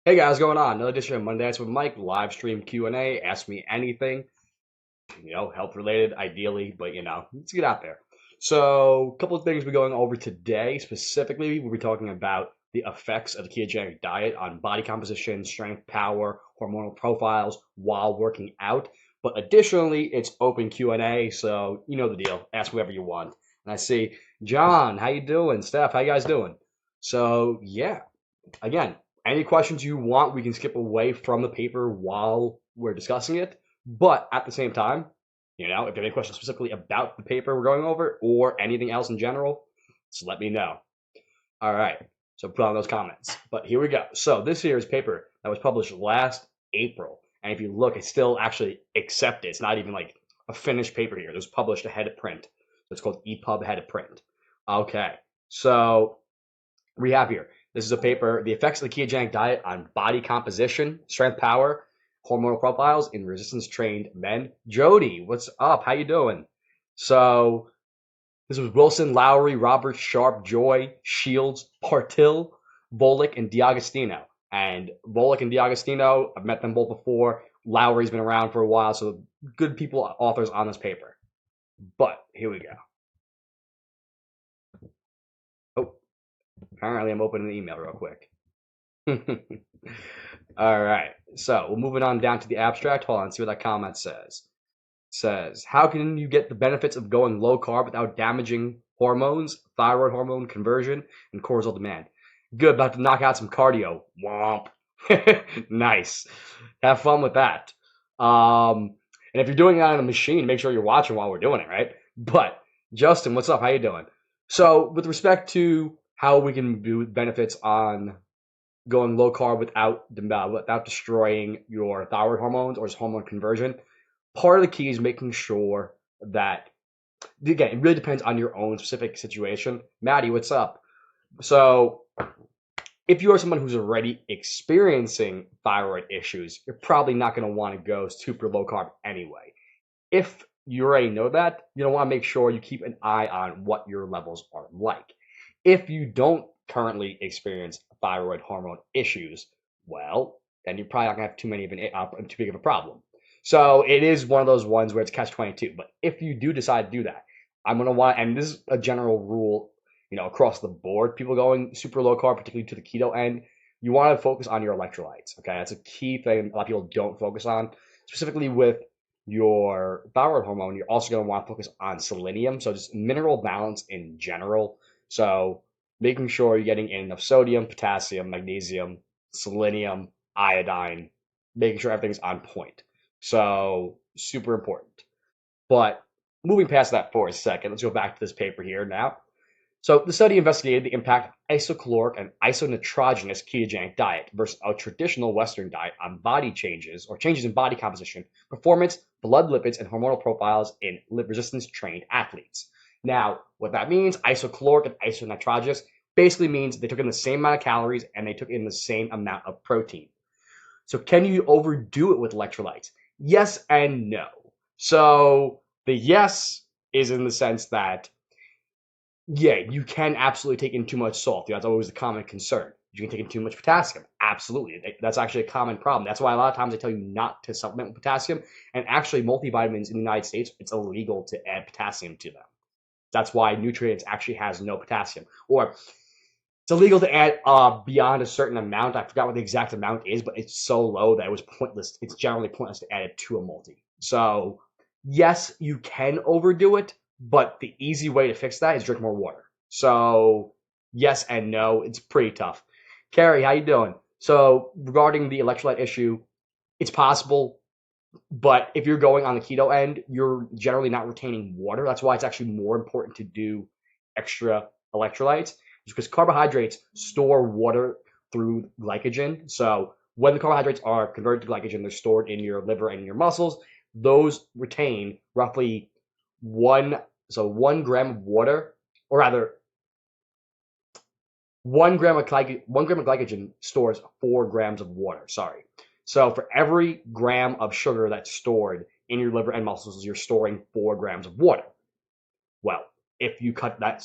Hey guys, what's going on? Another edition of Monday Nights with Mike, live stream Q&A. Ask me anything, health related, ideally, but let's get out there. So, a couple of things we're going over today. Specifically, we'll be talking about the effects of the ketogenic diet on body composition, strength, power, hormonal profiles while working out. But additionally, it's open Q&A, so you know the deal. Ask whatever you want. And I see John, how you doing? Steph, how you guys doing? So, yeah. Again, any questions you want, we can skip away from the paper while we're discussing it. But at the same time, if you have any questions specifically about the paper we're going over or anything else in general, just let me know. All right. So put on those comments. But here we go. So this here is paper that was published last April. And if you look, it's still actually accepted. It's not even like a finished paper here. It was published ahead of print. So it's called EPUB ahead of print. Okay. So we have here. This is a paper, The Effects of the Ketogenic Diet on Body Composition, Strength Power, Hormonal Profiles in Resistance-Trained Men. Jody, what's up? How you doing? So this was Wilson, Lowry, Roberts, Sharp, Joy, Shields, Partil, Volek, and D'Agostino. And Volek and D'Agostino, I've met them both before. Lowry's been around for a while, so good people, authors on this paper. But here we go. Oh, apparently I'm opening the email real quick. All right. So we're moving on down to the abstract. Hold on, see what that comment says. It says, how can you get the benefits of going low carb without damaging hormones, thyroid hormone conversion, and cortisol demand? Good, about to knock out some cardio. Womp. Nice. Have fun with that. And if you're doing it on a machine, make sure you're watching while we're doing it, right? But Justin, what's up? How you doing? So with respect to how we can do benefits on going low carb without destroying your thyroid hormones or just hormone conversion. Part of the key is making sure that, again, it really depends on your own specific situation. Maddie, what's up? So if you are someone who's already experiencing thyroid issues, you're probably not going to want to go super low carb anyway. If you already know that, you don't want to make sure you keep an eye on what your levels are like. If you don't currently experience thyroid hormone issues, well, then you're probably not gonna have too big of a problem. So it is one of those ones where it's catch 22. But if you do decide to do that, I'm gonna want, and this is a general rule, across the board, people going super low carb, particularly to the keto end, you want to focus on your electrolytes. Okay, that's a key thing a lot of people don't focus on, specifically with your thyroid hormone. You're also going to want to focus on selenium, so just mineral balance in general. So making sure you're getting in enough sodium, potassium, magnesium, selenium, iodine, making sure everything's on point. So super important. But moving past that for a second, let's go back to this paper here now. So the study investigated the impact of isocaloric and isonitrogenous ketogenic diet versus a traditional Western diet on body changes or changes in body composition, performance, blood lipids, and hormonal profiles in resistance trained athletes. Now, what that means, isocaloric and isonitrogenous, basically means they took in the same amount of calories and they took in the same amount of protein. So can you overdo it with electrolytes? Yes and no. So the yes is in the sense that yeah, you can absolutely take in too much salt. That's always a common concern. You can take in too much potassium. Absolutely. That's actually a common problem. That's why a lot of times I tell you not to supplement with potassium. And actually, multivitamins in the United States, it's illegal to add potassium to them. That's why nutrients actually has no potassium. Or it's illegal to add beyond a certain amount. I forgot what the exact amount is, but it's so low that it was pointless. It's generally pointless to add it to a multi. So yes, you can overdo it, but the easy way to fix that is drink more water. So yes and no, it's pretty tough. Carrie, how you doing? So regarding the electrolyte issue, it's possible, but if you're going on the keto end, you're generally not retaining water. That's why it's actually more important to do extra electrolytes, because carbohydrates store water through glycogen. So when the carbohydrates are converted to glycogen, they're stored in your liver and in your muscles. Those retain roughly 1 gram of water, or rather 1 gram of glycogen stores 4 grams of water. Sorry. So for every gram of sugar that's stored in your liver and muscles, you're storing 4 grams of water. Well, if you cut that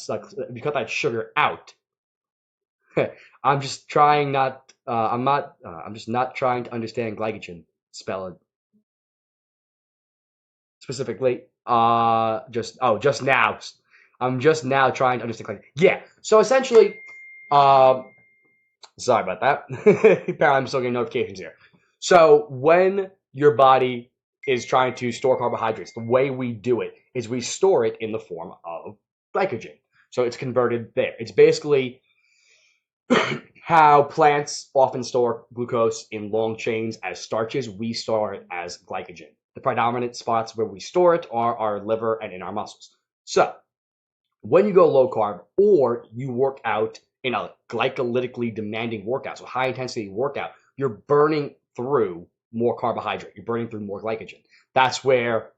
sugar out, I'm just trying not I'm just not trying to understand glycogen. Spell it specifically. Just now. I'm just now trying to understand glycogen. Yeah. So essentially, um, sorry about that. Apparently, I'm still getting notifications here. So when your body is trying to store carbohydrates, the way we do it is we store it in the form of glycogen. So it's converted there. It's basically how plants often store glucose in long chains as starches. We store it as glycogen. The predominant spots where we store it are our liver and in our muscles. So when you go low carb or you work out in a glycolytically demanding workout, so high intensity workout, you're burning through more carbohydrate. You're burning through more glycogen. That's where,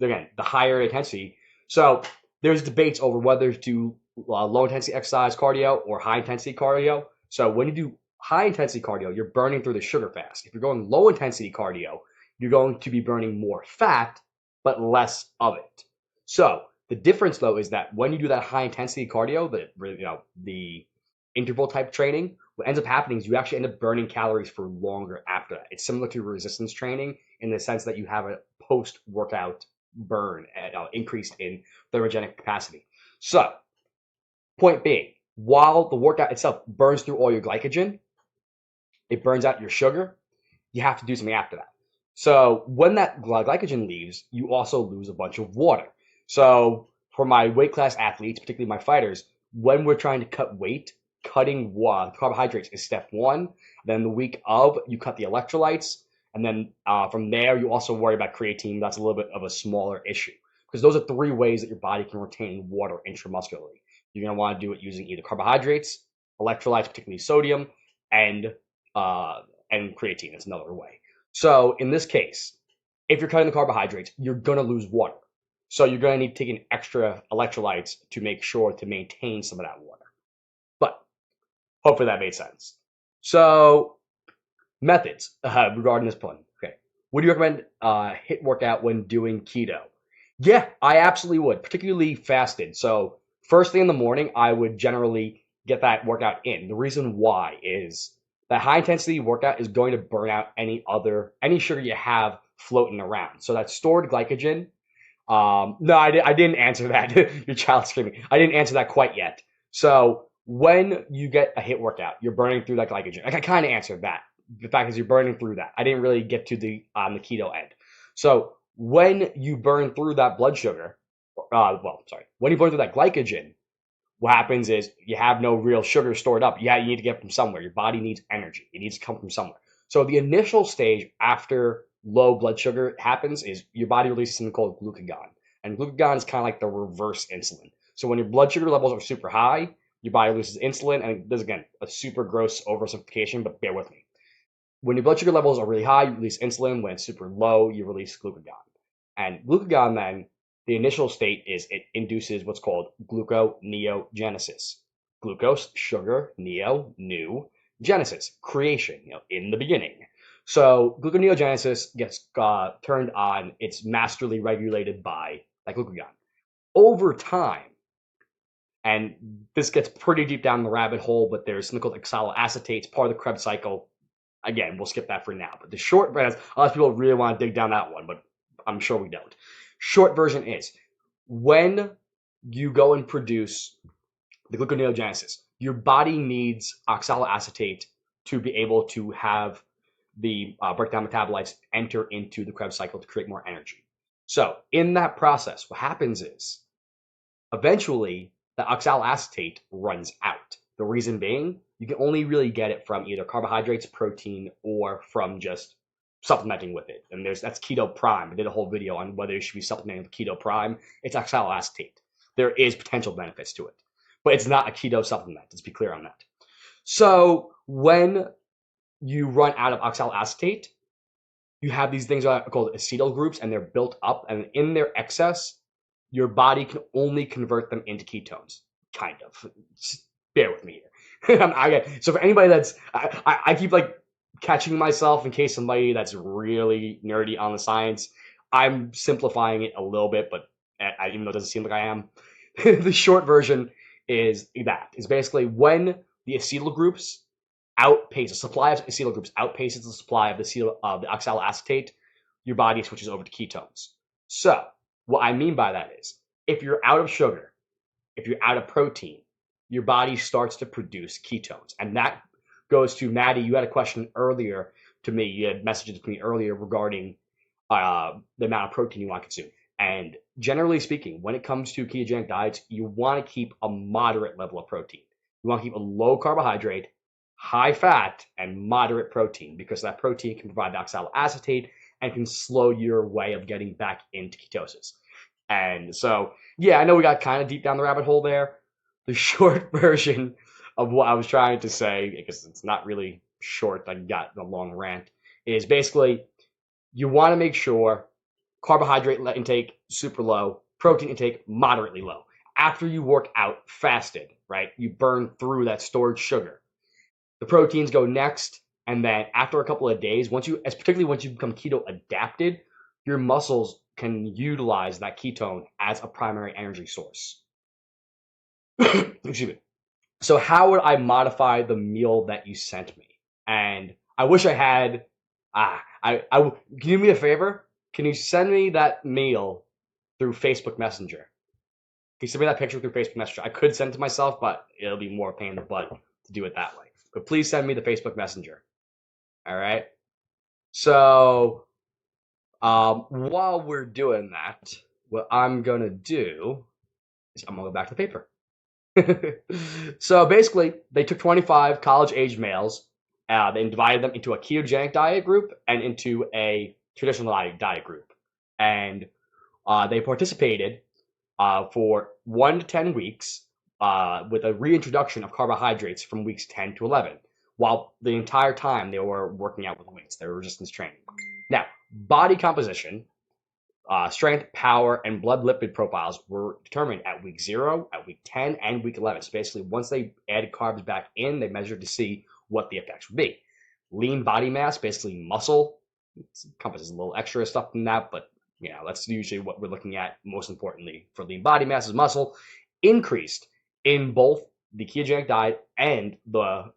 again, the higher intensity. So there's debates over whether to do low intensity exercise cardio or high intensity cardio. So when you do high intensity cardio, you're burning through the sugar fast. If you're going low intensity cardio, you're going to be burning more fat, but less of it. So the difference though is that when you do that high intensity cardio, the interval type training, what ends up happening is you actually end up burning calories for longer after that. It's similar to resistance training in the sense that you have a post workout burn increased in thermogenic capacity. So, point being, while the workout itself burns through all your glycogen, it burns out your sugar, you have to do something after that. So when that glycogen leaves, you also lose a bunch of water. So for my weight class athletes, particularly my fighters, when we're trying to cut weight, cutting carbohydrates is step one. Then the week of, you cut the electrolytes. And then from there, you also worry about creatine. That's a little bit of a smaller issue because those are three ways that your body can retain water intramuscularly. You're going to want to do it using either carbohydrates, electrolytes, particularly sodium, and uh, and creatine is another way. So in this case, if you're cutting the carbohydrates, you're going to lose water. So you're going to need to take in extra electrolytes to make sure to maintain some of that water. But hopefully that made sense. So methods regarding this point. Okay. Would you recommend HIIT workout when doing keto? Yeah, I absolutely would, particularly fasted. So first thing in the morning, I would generally get that workout in. The reason why is that high intensity workout is going to burn out any sugar you have floating around. So that stored glycogen. No, I didn't answer that. Your child's screaming. I didn't answer that quite yet. So when you get a HIIT workout, you're burning through that glycogen. Like I kind of answered that. The fact is you're burning through that. I didn't really get to the on the keto end. So when you burn through that blood sugar, when you burn through that glycogen, what happens is you have no real sugar stored up. Yeah, you need to get from somewhere. Your body needs energy. It needs to come from somewhere. So the initial stage after low blood sugar happens is your body releases something called glucagon. And glucagon is kind of like the reverse insulin. So when your blood sugar levels are super high, your body releases insulin. And this is, again, a super gross oversimplification, but bear with me. When your blood sugar levels are really high, you release insulin. When it's super low, you release glucagon. And glucagon then, the initial state is it induces what's called gluconeogenesis. Glucose, sugar, neo, new, genesis, creation, in the beginning. So gluconeogenesis gets turned on. It's masterly regulated by that glucagon. Over time, and this gets pretty deep down the rabbit hole, but there's something called oxaloacetate, part of the Krebs cycle. Again, we'll skip that for now. But the short version, a lot of people really want to dig down that one, but I'm sure we don't. Short version is when you go and produce the gluconeogenesis, your body needs oxaloacetate to be able to have the breakdown metabolites enter into the Krebs cycle to create more energy. So in that process, what happens is eventually the oxaloacetate runs out. The reason being, you can only really get it from either carbohydrates, protein, or from just supplementing with it. And that's Keto Prime. I did a whole video on whether you should be supplementing with Keto Prime. It's oxaloacetate. There is potential benefits to it, but it's not a keto supplement. Let's be clear on that. So when you run out of oxaloacetate, you have these things called acetyl groups, and they're built up, and in their excess, your body can only convert them into ketones. Kind of. Just bear with me here. So for anybody I keep like catching myself in case somebody that's really nerdy on the science. I'm simplifying it a little bit, but even though it doesn't seem like I am, the short version is basically when the acetyl groups the supply of acetyl groups outpaces the supply of the oxaloacetate, your body switches over to ketones. So what I mean by that is, if you're out of sugar, if you're out of protein, your body starts to produce ketones. And that goes to Maddie. You had a question earlier to me. You had messages to me earlier regarding the amount of protein you want to consume. And generally speaking, when it comes to ketogenic diets, you want to keep a moderate level of protein. You want to keep a low carbohydrate, high fat, and moderate protein, because that protein can provide the oxaloacetate and can slow your way of getting back into ketosis. And so, yeah, I know we got kind of deep down the rabbit hole there. The short version of what I was trying to say, because it's not really short, I got the long rant, is basically you want to make sure carbohydrate intake super low, protein intake moderately low. After you work out fasted, right, you burn through that stored sugar. The proteins go next, and then after a couple of days, particularly once you become keto adapted, your muscles can utilize that ketone as a primary energy source. Excuse me. So how would I modify the meal that you sent me? And I wish I had. Can you do me a favor? Can you send me that meal through Facebook Messenger? Can you send me that picture through Facebook Messenger? I could send it to myself, but it'll be more pain in the butt to do it that way. But please send me the Facebook Messenger. All right. So while we're doing that, what I'm gonna do is I'm gonna go back to the paper. So basically, they took 25 college-age males, and divided them into a ketogenic diet group and into a traditional diet group, and they participated for 1 to 10 weeks with a reintroduction of carbohydrates from weeks 10 to 11, while the entire time they were working out with weights. They were resistance training. Now, body composition, strength, power, and blood lipid profiles were determined at week 0, at week 10, and week 11. So basically, once they added carbs back in, they measured to see what the effects would be. Lean body mass, basically muscle, encompasses a little extra stuff than that, but that's usually what we're looking at most importantly for lean body mass is muscle, increased in both the ketogenic diet and the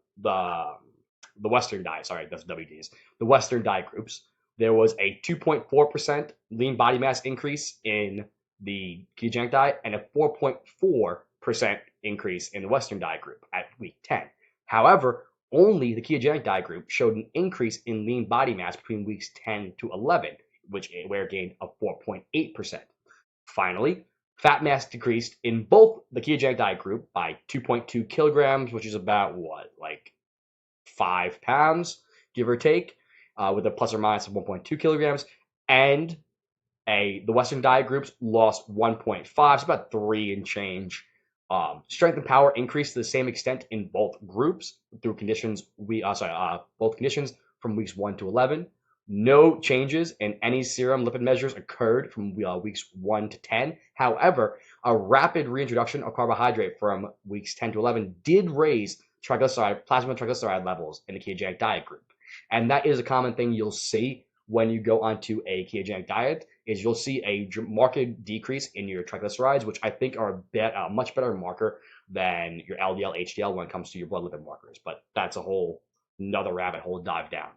Western diet. Sorry, that's WDs. The Western diet groups. There was a 2.4% lean body mass increase in the ketogenic diet and a 4.4% increase in the Western diet group at week 10. However, only the ketogenic diet group showed an increase in lean body mass between weeks 10 to 11, where it gained a 4.8%. Finally, fat mass decreased in both the ketogenic diet group by 2.2 kilograms, which is about 5 pounds, give or take, with a plus or minus of 1.2 kilograms, and the Western diet groups lost 1.5, so about 3 and change. Strength and power increased to the same extent in both groups through conditions. Both conditions from weeks 1 to 11. No changes in any serum lipid measures occurred from weeks 1 to 10. However, a rapid reintroduction of carbohydrate from weeks 10 to 11 did raise plasma triglyceride levels in the ketogenic diet group. And that is a common thing you'll see when you go onto a ketogenic diet, is you'll see a marked decrease in your triglycerides, which I think are a much better marker than your LDL, HDL when it comes to your blood lipid markers. But that's another rabbit hole dive down.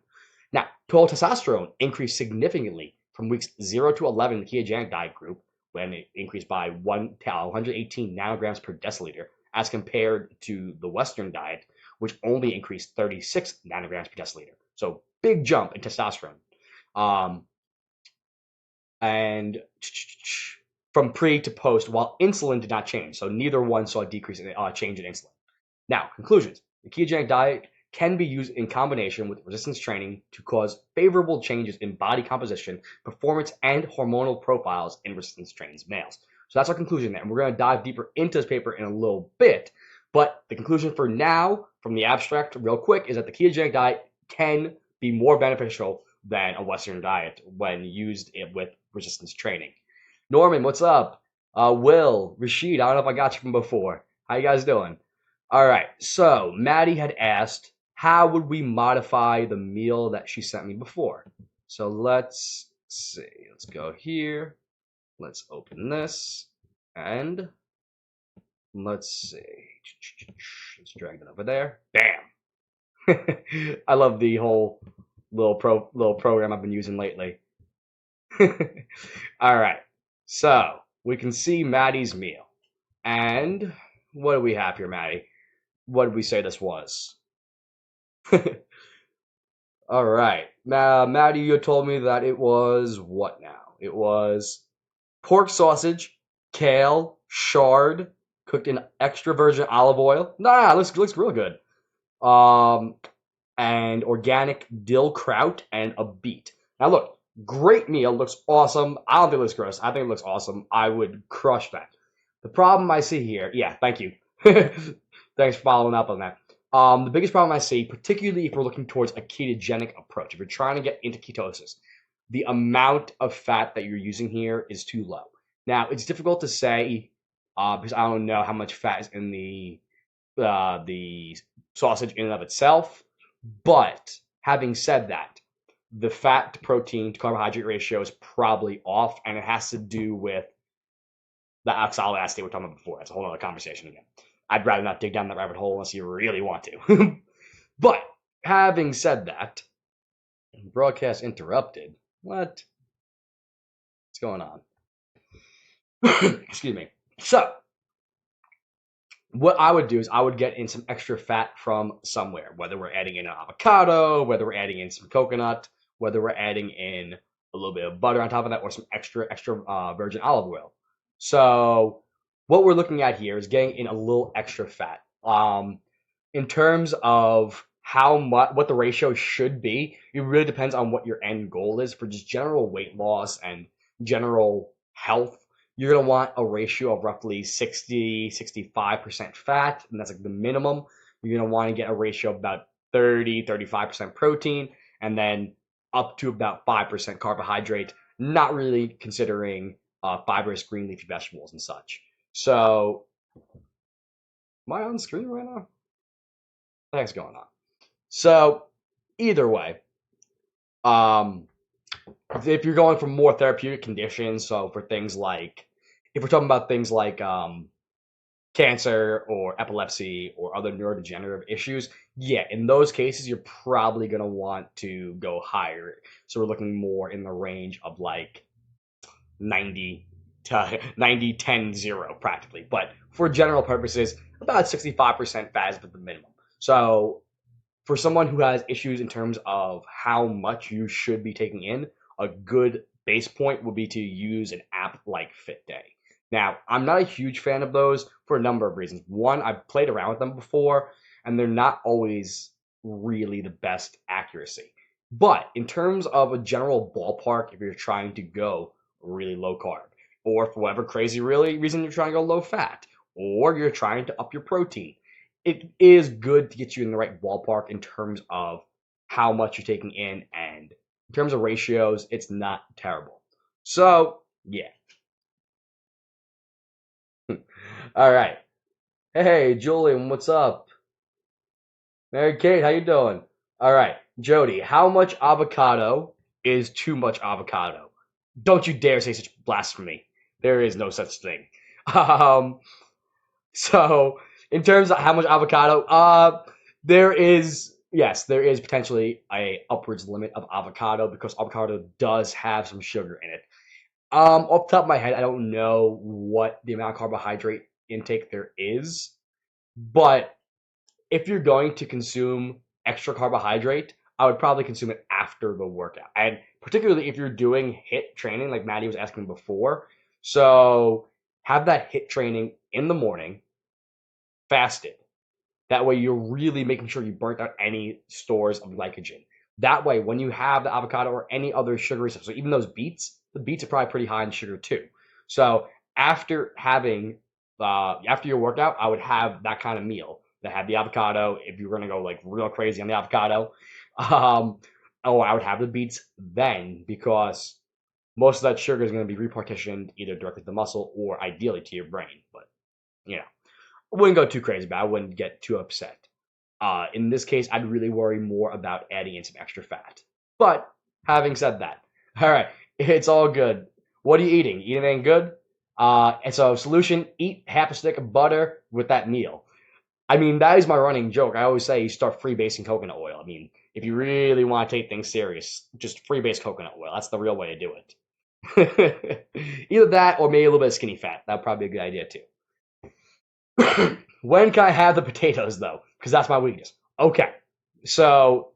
Now, total testosterone increased significantly from weeks 0 to 11 in the ketogenic diet group, when it increased by 118 nanograms per deciliter, as compared to the Western diet, which only increased 36 nanograms per deciliter. So big jump in testosterone. And from pre to post, while insulin did not change. So neither one saw a change in insulin. Now, conclusions. The ketogenic diet can be used in combination with resistance training to cause favorable changes in body composition, performance, and hormonal profiles in resistance trained males. So that's our conclusion there. And we're going to dive deeper into this paper in a little bit. But the conclusion for now, from the abstract real quick, is that the ketogenic diet can be more beneficial than a Western diet when used with resistance training. Norman, what's up? Will, Rashid, I don't know if I got you from before. How you guys doing? All right, so Maddie had asked, how would we modify the meal that she sent me before? So let's see. Let's go here. Let's open this. And let's see. Let's drag it over there. Bam. I love the whole little program I've been using lately. All right, so we can see Maddie's meal, and what do we have here, Maddie? What did we say this was? All right, now Maddie, you told me that it was what now? It was pork sausage, kale, shard, cooked in extra virgin olive oil. Nah, looks real good. Um, and organic dill kraut and a beet. Now look, great meal, looks awesome. I don't think it looks gross. I think it looks awesome. I would crush that. The problem I see here, yeah, thank you. Thanks for following up on that. The biggest problem I see, particularly if we're looking towards a ketogenic approach, if you're trying to get into ketosis, the amount of fat that you're using here is too low. Now, it's difficult to say because I don't know how much fat is in the sausage in and of itself. But having said that, the fat to protein to carbohydrate ratio is probably off, and it has to do with the oxalic we were talking about before. That's a whole other conversation again. I'd rather not dig down that rabbit hole unless you really want to. But having said that, broadcast interrupted. What's going on? Excuse me. So, what I would do is I would get in some extra fat from somewhere, whether we're adding in an avocado, whether we're adding in some coconut, whether we're adding in a little bit of butter on top of that, or some extra virgin olive oil. So what we're looking at here is getting in a little extra fat. In terms of how much, what the ratio should be, it really depends on what your end goal is for just general weight loss and general health. You're going to want a ratio of roughly 65% fat, and that's like the minimum. You're going to want to get a ratio of about 35% protein, and then up to about 5% carbohydrate, not really considering fibrous green leafy vegetables and such. So, am I on screen right now? What the heck's going on? So, either way, um, if you're going for more therapeutic conditions, so for things like, if we're talking about things like cancer or epilepsy or other neurodegenerative issues, yeah, in those cases, you're probably going to want to go higher. So we're looking more in the range of like 90 to 90, 10, 0 practically. But for general purposes, about 65% fat is the minimum. So for someone who has issues in terms of how much you should be taking in, a good base point would be to use an app like FitDay. Now, I'm not a huge fan of those for a number of reasons. One, I've played around with them before, and they're not always really the best accuracy. But in terms of a general ballpark, if you're trying to go really low carb, or for whatever crazy really reason you're trying to go low fat, or you're trying to up your protein, it is good to get you in the right ballpark in terms of how much you're taking in, and in terms of ratios, it's not terrible. So, yeah. All right. Hey, Julian, what's up? Mary Kate, how you doing? All right, Jody, how much avocado is too much avocado? Don't you dare say such blasphemy. There is no such thing. Um, So, in terms of how much avocado, there is, yes, there is potentially a upwards limit of avocado because avocado does have some sugar in it. Off the top of my head, I don't know what the amount of carbohydrate intake there is, but if you're going to consume extra carbohydrate, I would probably consume it after the workout. And particularly if you're doing HIIT training, like Maddie was asking before. So have that HIIT training in the morning, fasted. That way, you're really making sure you burnt out any stores of glycogen. That way, when you have the avocado or any other sugary stuff, so even those beets, the beets are probably pretty high in sugar too. So after your workout, I would have that kind of meal that had the avocado. If you're gonna go like real crazy on the avocado, um, oh, I would have the beets then because most of that sugar is going to be repartitioned either directly to the muscle or ideally to your brain. But you know, I wouldn't go too crazy, but I wouldn't get too upset. In this case, I'd really worry more about adding in some extra fat. But having said that, all right, it's all good. What are you eating? Eating anything good? And so, solution: eat half a stick of butter with that meal. I mean, that is my running joke. I always say you start freebasing coconut oil. I mean, if you really want to take things serious, just freebase coconut oil. That's the real way to do it. Either that or maybe a little bit of skinny fat. That'd probably be a good idea too. When can I have the potatoes though? Because that's my weakness. Okay, so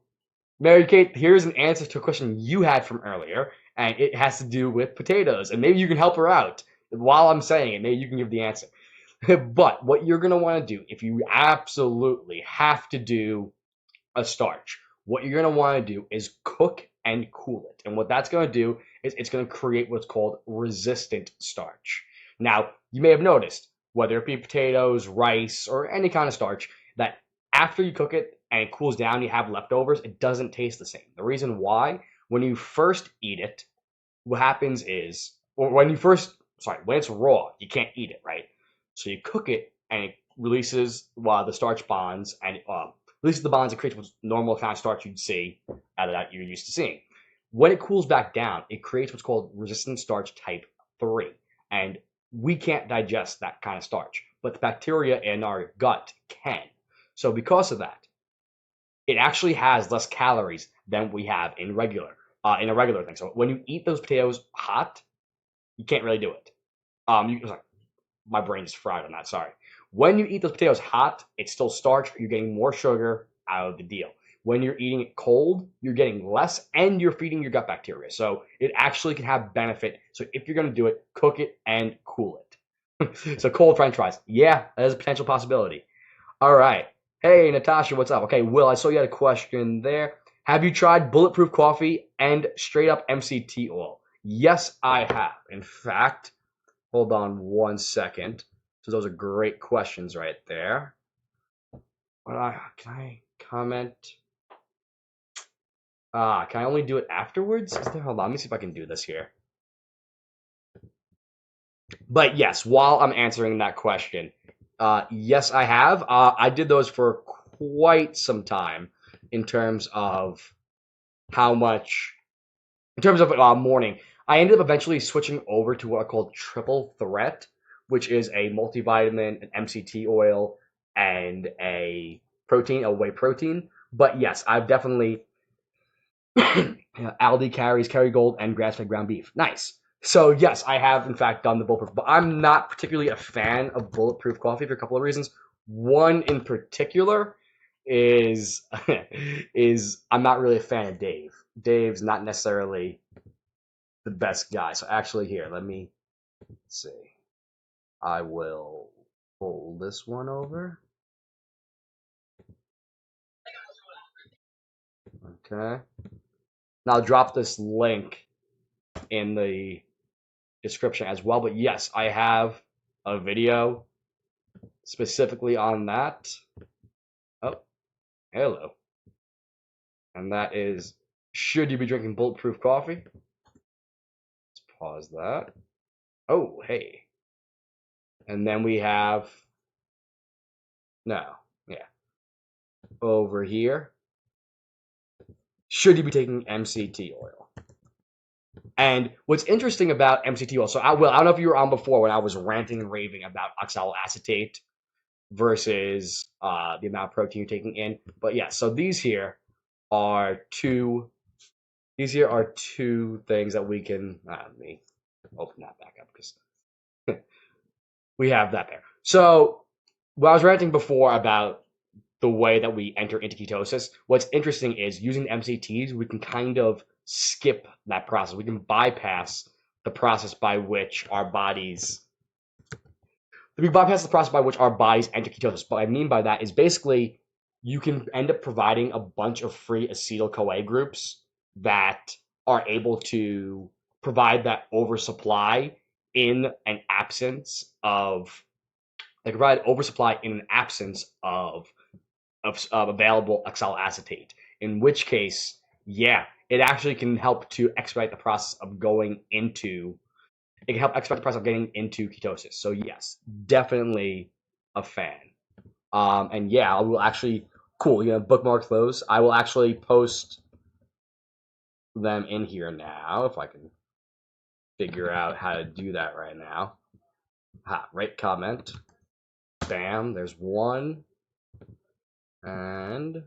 Mary Kate, here's an answer to a question you had from earlier, and it has to do with potatoes. And maybe you can help her out while I'm saying it. Maybe you can give the answer. But what you're going to want to do, if you absolutely have to do a starch, what you're going to want to do is cook and cool it. And what that's going to do is it's going to create what's called resistant starch. Now, you may have noticed, whether it be potatoes, rice, or any kind of starch, that after you cook it and it cools down, you have leftovers, it doesn't taste the same. The reason why, when you first eat it, what happens is, or when it's raw, you can't eat it, right? So you cook it and it releases the starch bonds and releases the bonds and creates what's normal kind of starch you'd see out of that you're used to seeing. When it cools back down, it creates what's called resistant starch type 3. And we can't digest that kind of starch, but the bacteria in our gut can. So because of that, it actually has less calories than we have in a regular thing. So when you eat those potatoes hot, you can't really do it. Sorry, my brain is fried on that. Sorry. When you eat those potatoes hot, it's still starch. You're getting more sugar out of the deal. When you're eating it cold, you're getting less, and you're feeding your gut bacteria. So it actually can have benefit. So if you're going to do it, cook it and cool it. So cold French fries, yeah, that is a potential possibility. All right. Hey, Natasha, what's up? Okay, Will, I saw you had a question there. Have you tried bulletproof coffee and straight up MCT oil? Yes, I have. In fact, hold on one second. So those are great questions right there. Can I comment? Can I only do it afterwards? Hold on, let me see if I can do this here. But yes, while I'm answering that question, yes, I have. I did those for quite some time in terms of how much, in terms of morning. I ended up eventually switching over to what I call triple threat, which is a multivitamin, an MCT oil, and a whey protein. But yes, I've definitely Aldi carries Kerrygold and grass-fed ground beef. Nice. So yes, I have in fact done the bulletproof, but I'm not particularly a fan of bulletproof coffee for a couple of reasons. One in particular is is I'm not really a fan of Dave. Dave's not necessarily the best guy. So actually here, let me see. I will pull this one over. Okay. Now I'll drop this link in the description as well. But yes, I have a video specifically on that. Oh, hello. And that is, should you be drinking bulletproof coffee? Let's pause that. Oh, hey. And then we have, no, yeah, over here. Should you be taking MCT oil? And what's interesting about MCT oil, so I don't know if you were on before when I was ranting and raving about oxaloacetate versus the amount of protein you're taking in. But yeah, so these here are two things that we can, let me open that back up because we have that there. So when I was ranting before about the way that we enter into ketosis, what's interesting is using MCTs, we can kind of skip that process. We can bypass the process by which our bodies enter ketosis. What I mean by that is basically you can end up providing a bunch of free acetyl-CoA groups that are able to provide that oversupply in an absence of available oxaloacetate. In which case, yeah, it actually can help to expedite the process of getting into ketosis. So yes, definitely a fan. And yeah, I will actually, cool, bookmark those. I will actually post them in here now if I can figure out how to do that right now. Rate comment. Bam, there's one. And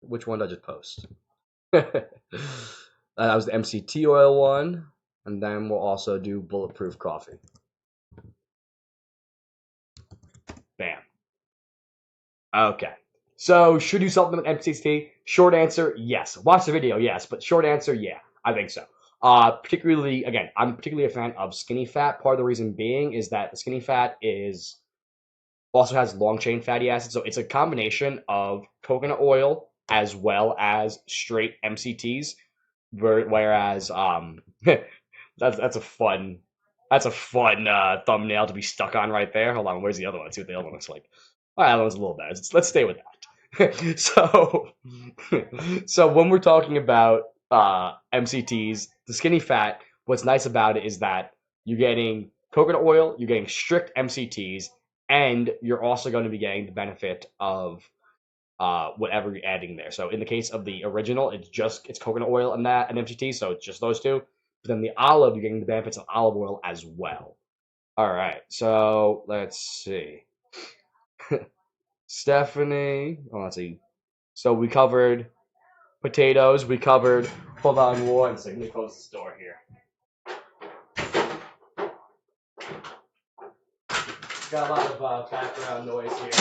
which one did I just post? That was the MCT oil one. And then we'll also do bulletproof coffee. Bam. Okay. So, should you supplement MCT? Short answer, yes. Watch the video, yes. But short answer, yeah. I think so. Particularly, again, I'm particularly a fan of skinny fat. Part of the reason being is that the skinny fat is also has long chain fatty acids. So it's a combination of coconut oil as well as straight MCTs. Whereas that's a fun thumbnail to be stuck on right there. Hold on, where's the other one? Let's see what the other one looks like. Oh, that one's a little better. Let's stay with that. So when we're talking about MCTs, the skinny fat, what's nice about it is that you're getting coconut oil, you're getting strict MCTs, and you're also going to be getting the benefit of whatever you're adding there. So in the case of the original, it's coconut oil and that and MCT, so it's just those two. But then the olive, you're getting the benefits of olive oil as well. All right, so let's see. Stephanie, let's see. So we covered potatoes. We covered. Hold on one second. Let me close this door here. Got a lot of background noise here.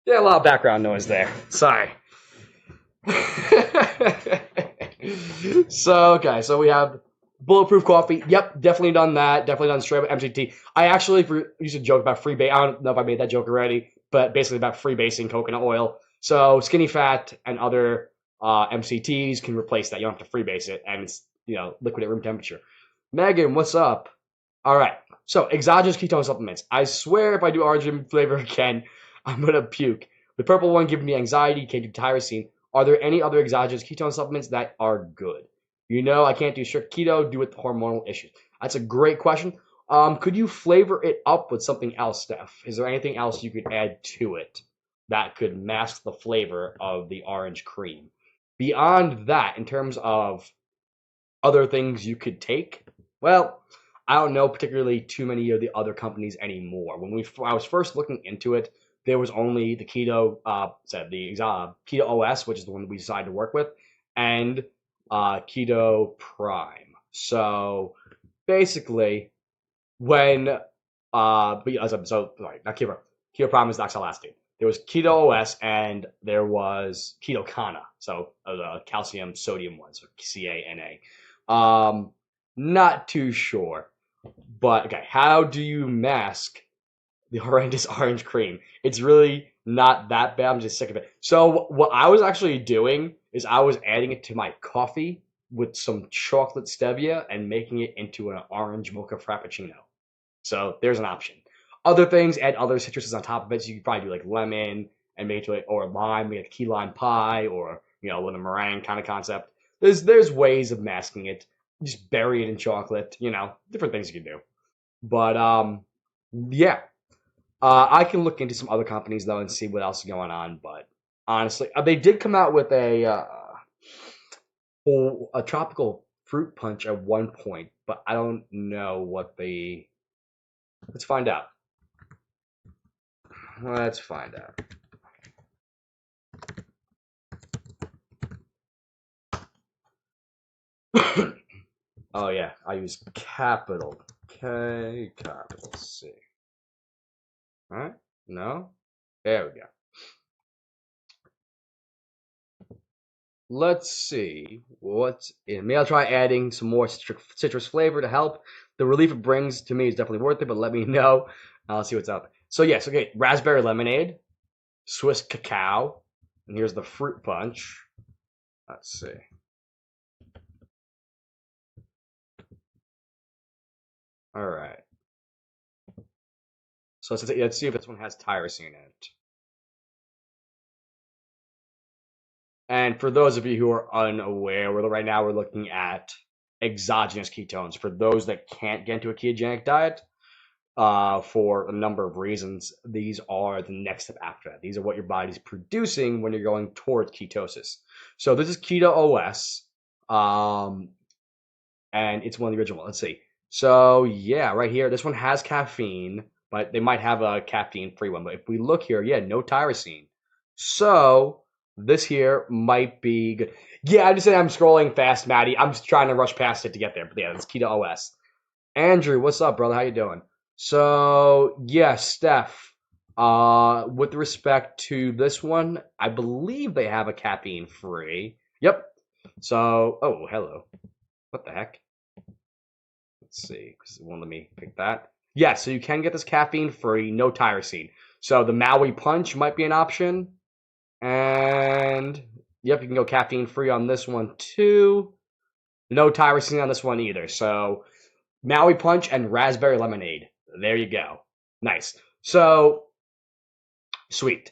Yeah, a lot of background noise there. Sorry. So we have bulletproof coffee. Yep, definitely done that. Definitely done straight up MCT. I actually used to joke about freebase. I don't know if I made that joke already, but basically about freebasing coconut oil. So skinny fat and other MCTs can replace that. You don't have to freebase it, and it's liquid at room temperature. Megan, what's up? All right. So exogenous ketone supplements. I swear, if I do origin flavor again, I'm gonna puke. The purple one gives me anxiety. Can't do tyrosine. Are there any other exogenous ketone supplements that are good? I can't do strict keto due with hormonal issues. That's a great question. Could you flavor it up with something else, Steph? Is there anything else you could add to it that could mask the flavor of the orange cream? Beyond that, in terms of other things you could take, well, I don't know particularly too many of the other companies anymore. I was first looking into it, there was only the Keto, Keto OS, which is the one that we decided to work with, and Keto Prime. So basically, when but yeah, so sorry, not Keto. Keto Prime is oxalactate. There was Keto OS and there was Keto Kana, so the calcium sodium one, so CaNa. Not too sure, but okay. How do you mask the horrendous orange cream? It's really not that bad. I'm just sick of it. So what I was actually doing is I was adding it to my coffee with some chocolate stevia and making it into an orange mocha frappuccino. So there's an option. Other things, add other citruses on top of it. So you could probably do like lemon and make it, or lime, make a key lime pie, or with a meringue kind of concept. There's ways of masking it. Just bury it in chocolate. Different things you can do. But yeah. I can look into some other companies though and see what else is going on. But honestly, they did come out with a tropical fruit punch at one point, but I don't know what the. Let's find out. Let's find out. Oh yeah, I use capital K, capital C. All right? No? There we go. Let's see what's in. Maybe I'll try adding some more citrus flavor to help. The relief it brings to me is definitely worth it, but let me know. I'll see what's up. So yes, okay, raspberry lemonade, Swiss cacao, and here's the fruit punch. Let's see. All right. So let's see if this one has tyrosine in it. And for those of you who are unaware, right now we're looking at exogenous ketones. For those that can't get into a ketogenic diet, for a number of reasons, these are the next step after that. These are what your body's producing when you're going towards ketosis. So this is Keto OS, and it's one of the original. Let's see. So yeah, right here, this one has caffeine. but they might have a caffeine-free one. But if we look here, yeah, no tyrosine. So this here might be good. Yeah, I just said I'm scrolling fast, Maddie. I'm just trying to rush past it to get there. But yeah, it's Keto OS. Andrew, what's up, brother? How you doing? So yeah, Steph. With respect to this one, I believe they have a caffeine-free. Yep. So, oh, hello. What the heck? Let's see, because it won't let me pick that. Yeah, so you can get this caffeine-free, no tyrosine. So the Maui Punch might be an option. And yep, you can go caffeine-free on this one too. No tyrosine on this one either. So Maui Punch and Raspberry Lemonade. There you go. Nice. So, sweet.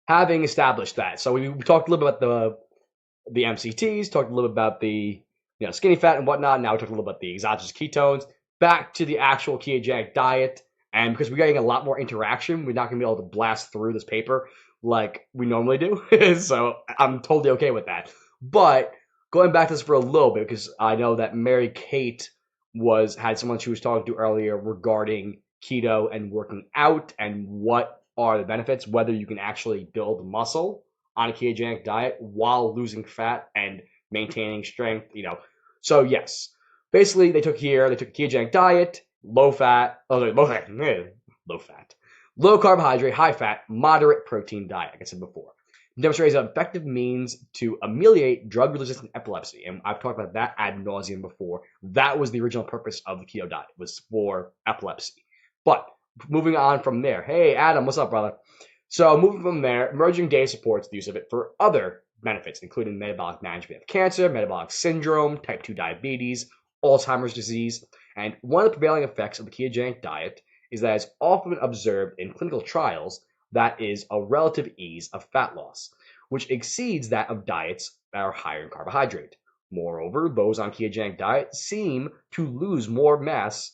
Having established that, so we talked a little bit about the MCTs, talked a little bit about the skinny fat and whatnot. Now we talked a little about the exogenous ketones. Back to the actual ketogenic diet, and because we're getting a lot more interaction, we're not going to be able to blast through this paper like we normally do. So I'm totally okay with that. But going back to this for a little bit, because I know that Mary Kate had someone she was talking to earlier regarding keto and working out and what are the benefits, whether you can actually build muscle on a ketogenic diet while losing fat and maintaining strength, So yes, basically they took a ketogenic diet, low fat, low carbohydrate, high fat, moderate protein diet, like I said before. Demonstrates an effective means to ameliorate drug-resistant epilepsy, and I've talked about that ad nauseum before. That was the original purpose of the keto diet, was for epilepsy. But moving on from there, hey Adam, what's up, brother? So moving from there, emerging data supports the use of it for other benefits, including metabolic management of cancer, metabolic syndrome, type 2 diabetes, Alzheimer's disease, and one of the prevailing effects of the ketogenic diet is that it's often observed in clinical trials that is a relative ease of fat loss, which exceeds that of diets that are higher in carbohydrate. Moreover, those on ketogenic diet seem to lose more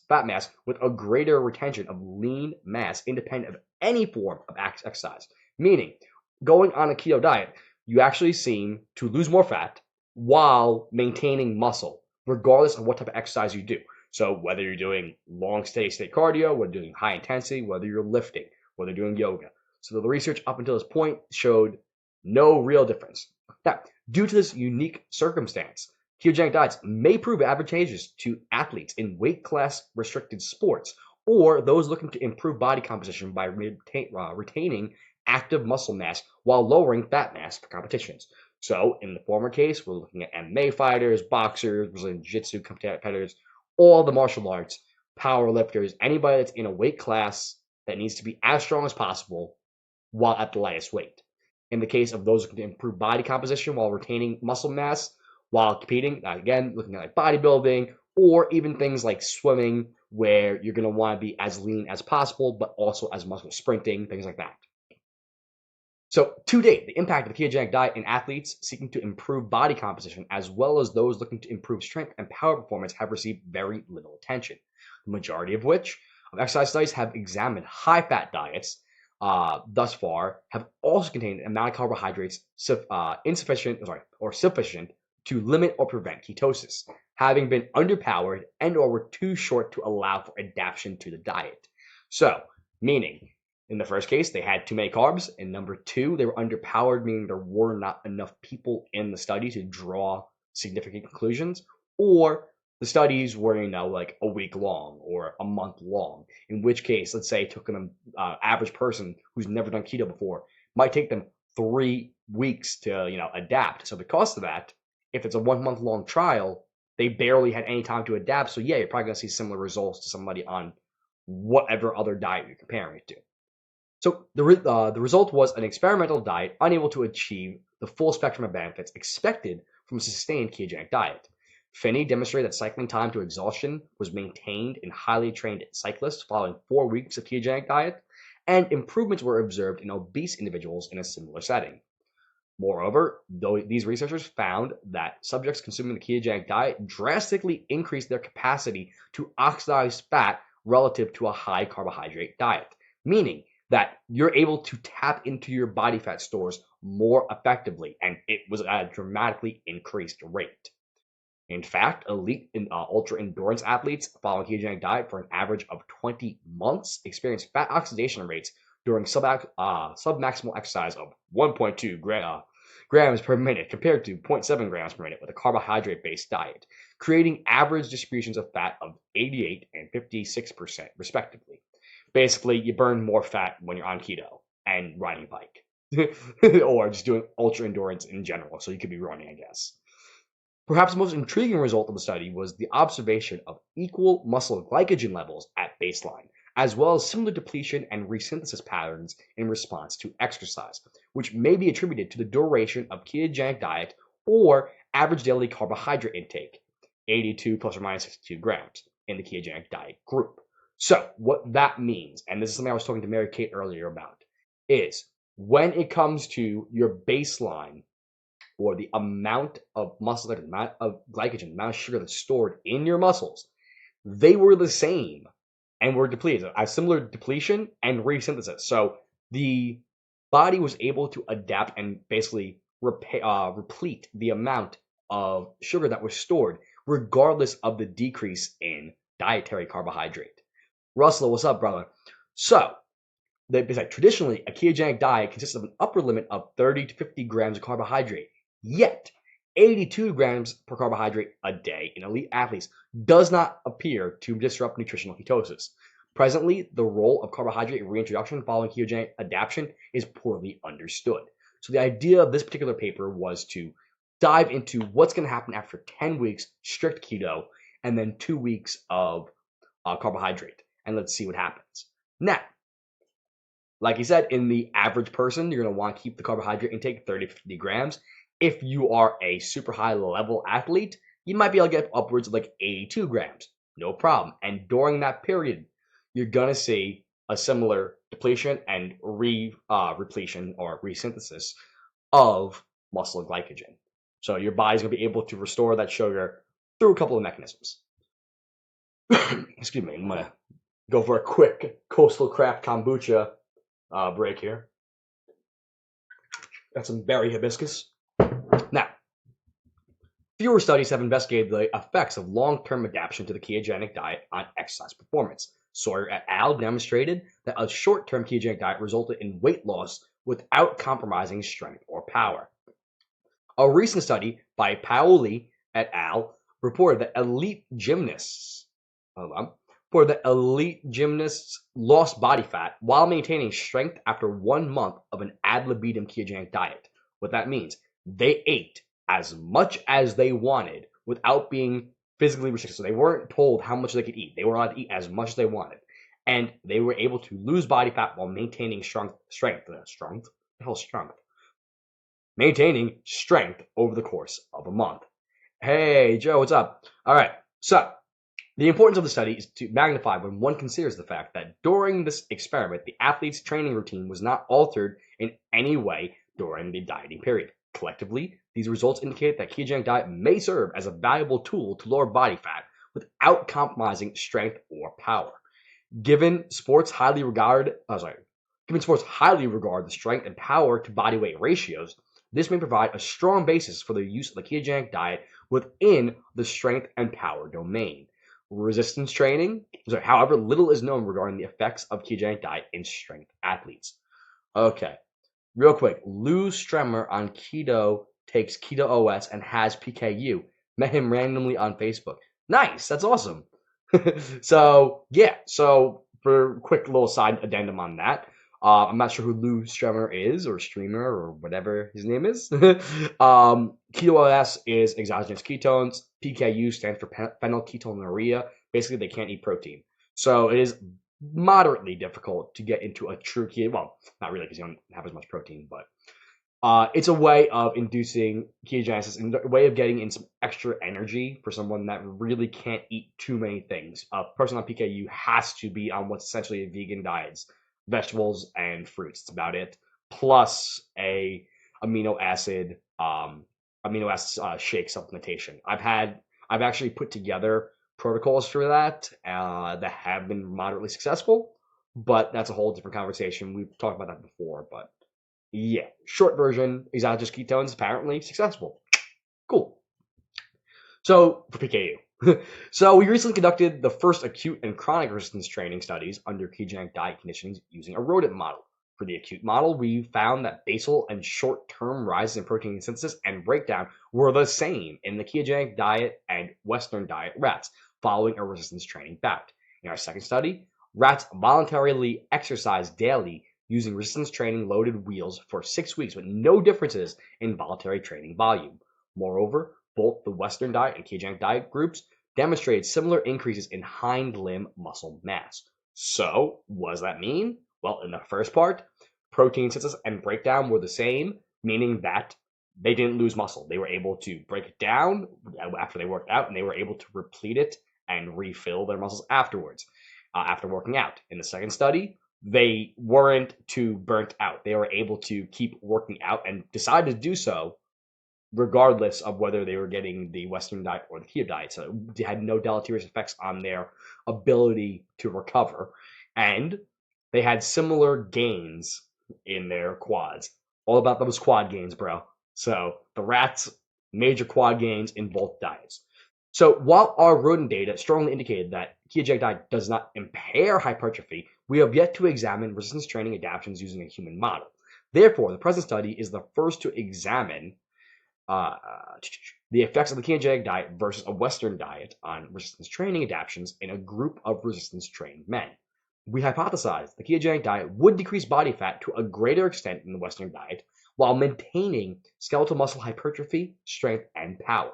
fat mass, with a greater retention of lean mass independent of any form of exercise. Meaning, going on a keto diet, you actually seem to lose more fat while maintaining muscle, regardless of what type of exercise you do. So whether you're doing long steady state cardio, whether you're doing high intensity, whether you're lifting, whether you're doing yoga. So the research up until this point showed no real difference. Now, due to this unique circumstance, ketogenic diets may prove advantageous to athletes in weight class restricted sports or those looking to improve body composition by retaining active muscle mass while lowering fat mass for competitions. So in the former case, we're looking at MMA fighters, boxers, Brazilian Jiu-Jitsu competitors, all the martial arts, power lifters, anybody that's in a weight class that needs to be as strong as possible while at the lightest weight. In the case of those looking to improve body composition while retaining muscle mass while competing, again, looking at like bodybuilding or even things like swimming, where you're going to want to be as lean as possible, but also as muscle sprinting, things like that. So to date, the impact of the ketogenic diet in athletes seeking to improve body composition, as well as those looking to improve strength and power performance, have received very little attention. The majority of which of exercise studies have examined high-fat diets thus far have also contained an amount of carbohydrates sufficient to limit or prevent ketosis, having been underpowered and or were too short to allow for adaptation to the diet. So, meaning, in the first case, they had too many carbs. In number two, they were underpowered, meaning there were not enough people in the study to draw significant conclusions, or the studies were, like a week long or a month long, in which case, let's say it took an average person who's never done keto before, might take them 3 weeks to, adapt. So because of that, if it's a 1 month long trial, they barely had any time to adapt. So yeah, you're probably going to see similar results to somebody on whatever other diet you're comparing it to. So the result was an experimental diet unable to achieve the full spectrum of benefits expected from a sustained ketogenic diet. Finney demonstrated that cycling time to exhaustion was maintained in highly trained cyclists following 4 weeks of ketogenic diet, and improvements were observed in obese individuals in a similar setting. Moreover, these researchers found that subjects consuming the ketogenic diet drastically increased their capacity to oxidize fat relative to a high carbohydrate diet, meaning that you're able to tap into your body fat stores more effectively, and it was at a dramatically increased rate. In fact, elite and ultra endurance athletes following ketogenic diet for an average of 20 months experience fat oxidation rates during submaximal exercise of 1.2 grams per minute compared to 0.7 grams per minute with a carbohydrate-based diet, creating average distributions of fat of 88 and 56% respectively. Basically, you burn more fat when you're on keto and riding a bike, or just doing ultra endurance in general. So you could be running, I guess. Perhaps the most intriguing result of the study was the observation of equal muscle glycogen levels at baseline, as well as similar depletion and resynthesis patterns in response to exercise, which may be attributed to the duration of ketogenic diet or average daily carbohydrate intake, 82 plus or minus 62 grams in the ketogenic diet group. So what that means, and this is something I was talking to Mary Kate earlier about, is when it comes to your baseline or the amount of muscle, the amount of glycogen, the amount of sugar that's stored in your muscles, they were the same and were depleted. A similar depletion and resynthesis. So the body was able to adapt and basically replete the amount of sugar that was stored, regardless of the decrease in dietary carbohydrate. Russell, what's up, brother? So, traditionally, a ketogenic diet consists of an upper limit of 30 to 50 grams of carbohydrate. Yet, 82 grams per carbohydrate a day in elite athletes does not appear to disrupt nutritional ketosis. Presently, the role of carbohydrate reintroduction following ketogenic adaptation is poorly understood. So the idea of this particular paper was to dive into what's going to happen after 10 weeks strict keto and then 2 weeks of carbohydrate. And let's see what happens. Now, like you said, in the average person, you're going to want to keep the carbohydrate intake 30 to 50 grams. If you are a super high level athlete, you might be able to get upwards of like 82 grams. No problem. And during that period, you're going to see a similar depletion and repletion or resynthesis of muscle glycogen. So your body's going to be able to restore that sugar through a couple of mechanisms. Excuse me, I'm going to go for a quick Coastal Craft kombucha break here. Got some berry hibiscus. Now, fewer studies have investigated the effects of long-term adaptation to the ketogenic diet on exercise performance. Sawyer et al. Demonstrated that a short-term ketogenic diet resulted in weight loss without compromising strength or power. A recent study by Paoli et al. Reported that elite gymnasts lost body fat while maintaining strength after 1 month of an ad libitum ketogenic diet. What that means, they ate as much as they wanted without being physically restricted. So they weren't told how much they could eat. They were allowed to eat as much as they wanted. And they were able to lose body fat while maintaining strength. Maintaining strength over the course of a month. Hey, Joe, what's up? All right, so the importance of the study is to magnify when one considers the fact that during this experiment, the athlete's training routine was not altered in any way during the dieting period. Collectively, these results indicate that ketogenic diet may serve as a valuable tool to lower body fat without compromising strength or power. Given sports highly regard the strength and power to body weight ratios, this may provide a strong basis for the use of the ketogenic diet within the strength and power domain. Resistance training, however, little is known regarding the effects of ketogenic diet in strength athletes. Okay, real quick, Lou Stremmer on keto takes Keto OS and has PKU. Met him randomly on Facebook. Nice, that's awesome. So for a quick little side addendum on that, I'm not sure who Lou Stremmer is, or streamer, or whatever his name is. Keto OS is exogenous ketones. PKU stands for phenylketonuria. Basically, they can't eat protein. So it is moderately difficult to get into a true keto. Well, not really, because you don't have as much protein, but it's a way of inducing ketogenesis and a way of getting in some extra energy for someone that really can't eat too many things. A person on PKU has to be on what's essentially a vegan diet, vegetables and fruits. It's about it. Plus a amino acid shake supplementation. I've actually put together protocols for that that have been moderately successful, but that's a whole different conversation. We've talked about that before, but yeah, short version, exogenous ketones apparently successful. Cool. So, for PKU. So, we recently conducted the first acute and chronic resistance training studies under ketogenic diet conditions using a rodent model. For the acute model, we found that basal and short-term rises in protein synthesis and breakdown were the same in the ketogenic diet and Western diet rats following a resistance training bout. In our second study, rats voluntarily exercised daily using resistance training loaded wheels for 6 weeks with no differences in voluntary training volume. Moreover, both the Western diet and ketogenic diet groups demonstrated similar increases in hind limb muscle mass. So, what does that mean? Well, in the first part, protein synthesis and breakdown were the same, meaning that they didn't lose muscle. They were able to break it down after they worked out, and they were able to replete it and refill their muscles afterwards, after working out. In the second study, they weren't too burnt out. They were able to keep working out and decided to do so regardless of whether they were getting the Western diet or the keto diet. So it had no deleterious effects on their ability to recover. And they had similar gains in their quads. All about those quad gains, bro. So the rats, major quad gains in both diets. So while our rodent data strongly indicated that ketogenic diet does not impair hypertrophy, we have yet to examine resistance training adaptations using a human model. Therefore, the present study is the first to examine uh, the effects of the ketogenic diet versus a Western diet on resistance training adaptations in a group of resistance trained men. We hypothesized the ketogenic diet would decrease body fat to a greater extent than the Western diet while maintaining skeletal muscle hypertrophy, strength, and power.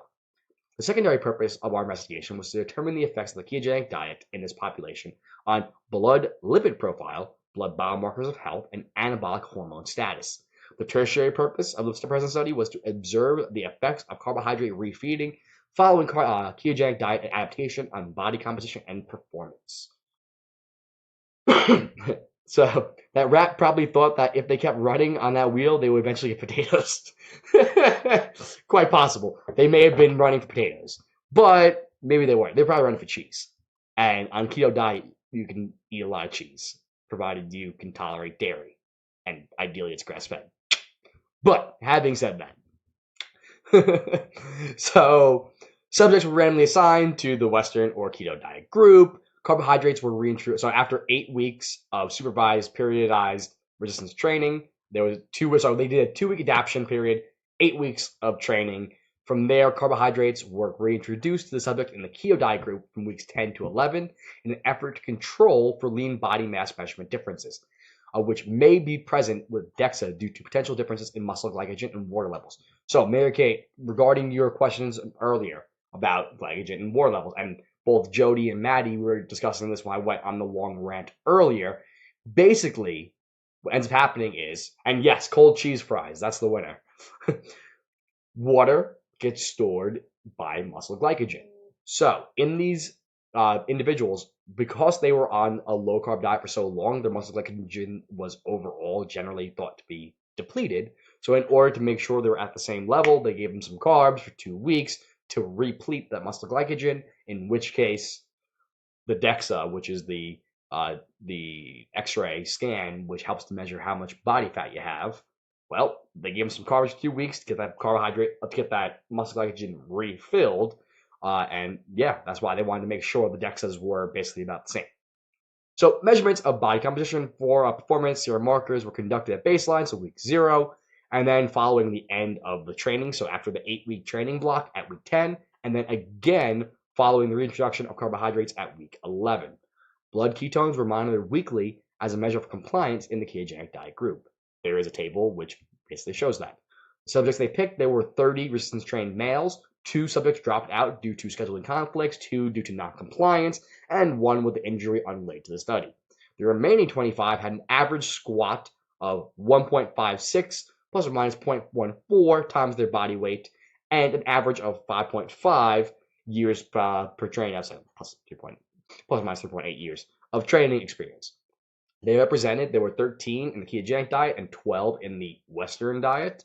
The secondary purpose of our investigation was to determine the effects of the ketogenic diet in this population on blood lipid profile, blood biomarkers of health, and anabolic hormone status. The tertiary purpose of the present study was to observe the effects of carbohydrate refeeding following ketogenic diet and adaptation on body composition and performance. So that rat probably thought that if they kept running on that wheel, they would eventually get potatoes. Quite possible. They may have been running for potatoes, but maybe they weren't. They're probably running for cheese. And on keto diet, you can eat a lot of cheese, provided you can tolerate dairy, and ideally it's grass-fed. But having said that, so subjects were randomly assigned to the Western or keto diet group. Carbohydrates were reintroduced. So after 8 weeks of supervised, periodized resistance training, there was they did a 2-week adaptation period, 8 weeks of training. From there, carbohydrates were reintroduced to the subject in the keto diet group from weeks 10 to 11 in an effort to control for lean body mass measurement differences, which may be present with DEXA due to potential differences in muscle glycogen and water levels. So, Mary Kate, regarding your questions earlier about glycogen and water levels, and both Jody and Maddie were discussing this when I went on the long rant earlier. Basically, what ends up happening is, and yes, cold cheese fries, that's the winner. Water gets stored by muscle glycogen. So, in these individuals, because they were on a low carb diet for so long, their muscle glycogen was overall generally thought to be depleted. So, in order to make sure they were at the same level, they gave them some carbs for 2 weeks to replete that muscle glycogen, in which case the DEXA, which is the X-ray scan, which helps to measure how much body fat you have, well, they gave them some carbs for 2 weeks to get that muscle glycogen refilled, and yeah, that's why they wanted to make sure the DEXAs were basically about the same. So measurements of body composition for performance serum markers were conducted at baseline, so week 0, and then following the end of the training, so after the 8-week training block at week 10, and then again following the reintroduction of carbohydrates at week 11. Blood ketones were monitored weekly as a measure of compliance in the ketogenic diet group. There is a table which basically shows that. The subjects they picked, there were 30 resistance-trained males. 2 subjects dropped out due to scheduling conflicts, 2 due to non-compliance, and 1 with an injury unrelated to the study. The remaining 25 had an average squat of 1.56 plus or minus 0.14 times their body weight, and an average of 5.5 years per training, that's plus or minus 3.8 years of training experience. There were 13 in the ketogenic diet and 12 in the Western diet.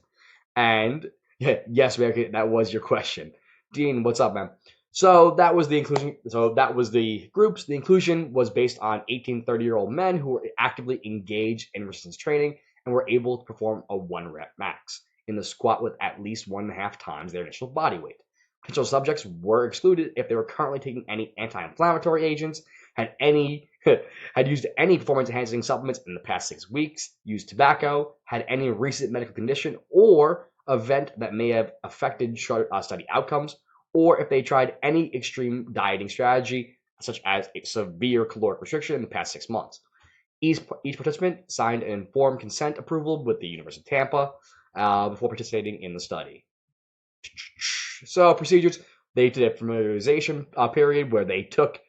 And yes, America, that was your question. Dean, what's up, man? So that was the inclusion. So that was the groups. The inclusion was based on 18 30-year-old men who were actively engaged in resistance training and were able to perform a 1-rep max in the squat with at least 1.5 times their initial body weight. Potential subjects were excluded if they were currently taking any anti-inflammatory agents, had any had used any performance-enhancing supplements in the past 6 weeks, used tobacco, had any recent medical condition or event that may have affected study outcomes, or if they tried any extreme dieting strategy, such as a severe caloric restriction in the past 6 months. Each participant signed an informed consent approval with the University of Tampa before participating in the study. So procedures, they did a familiarization period where they took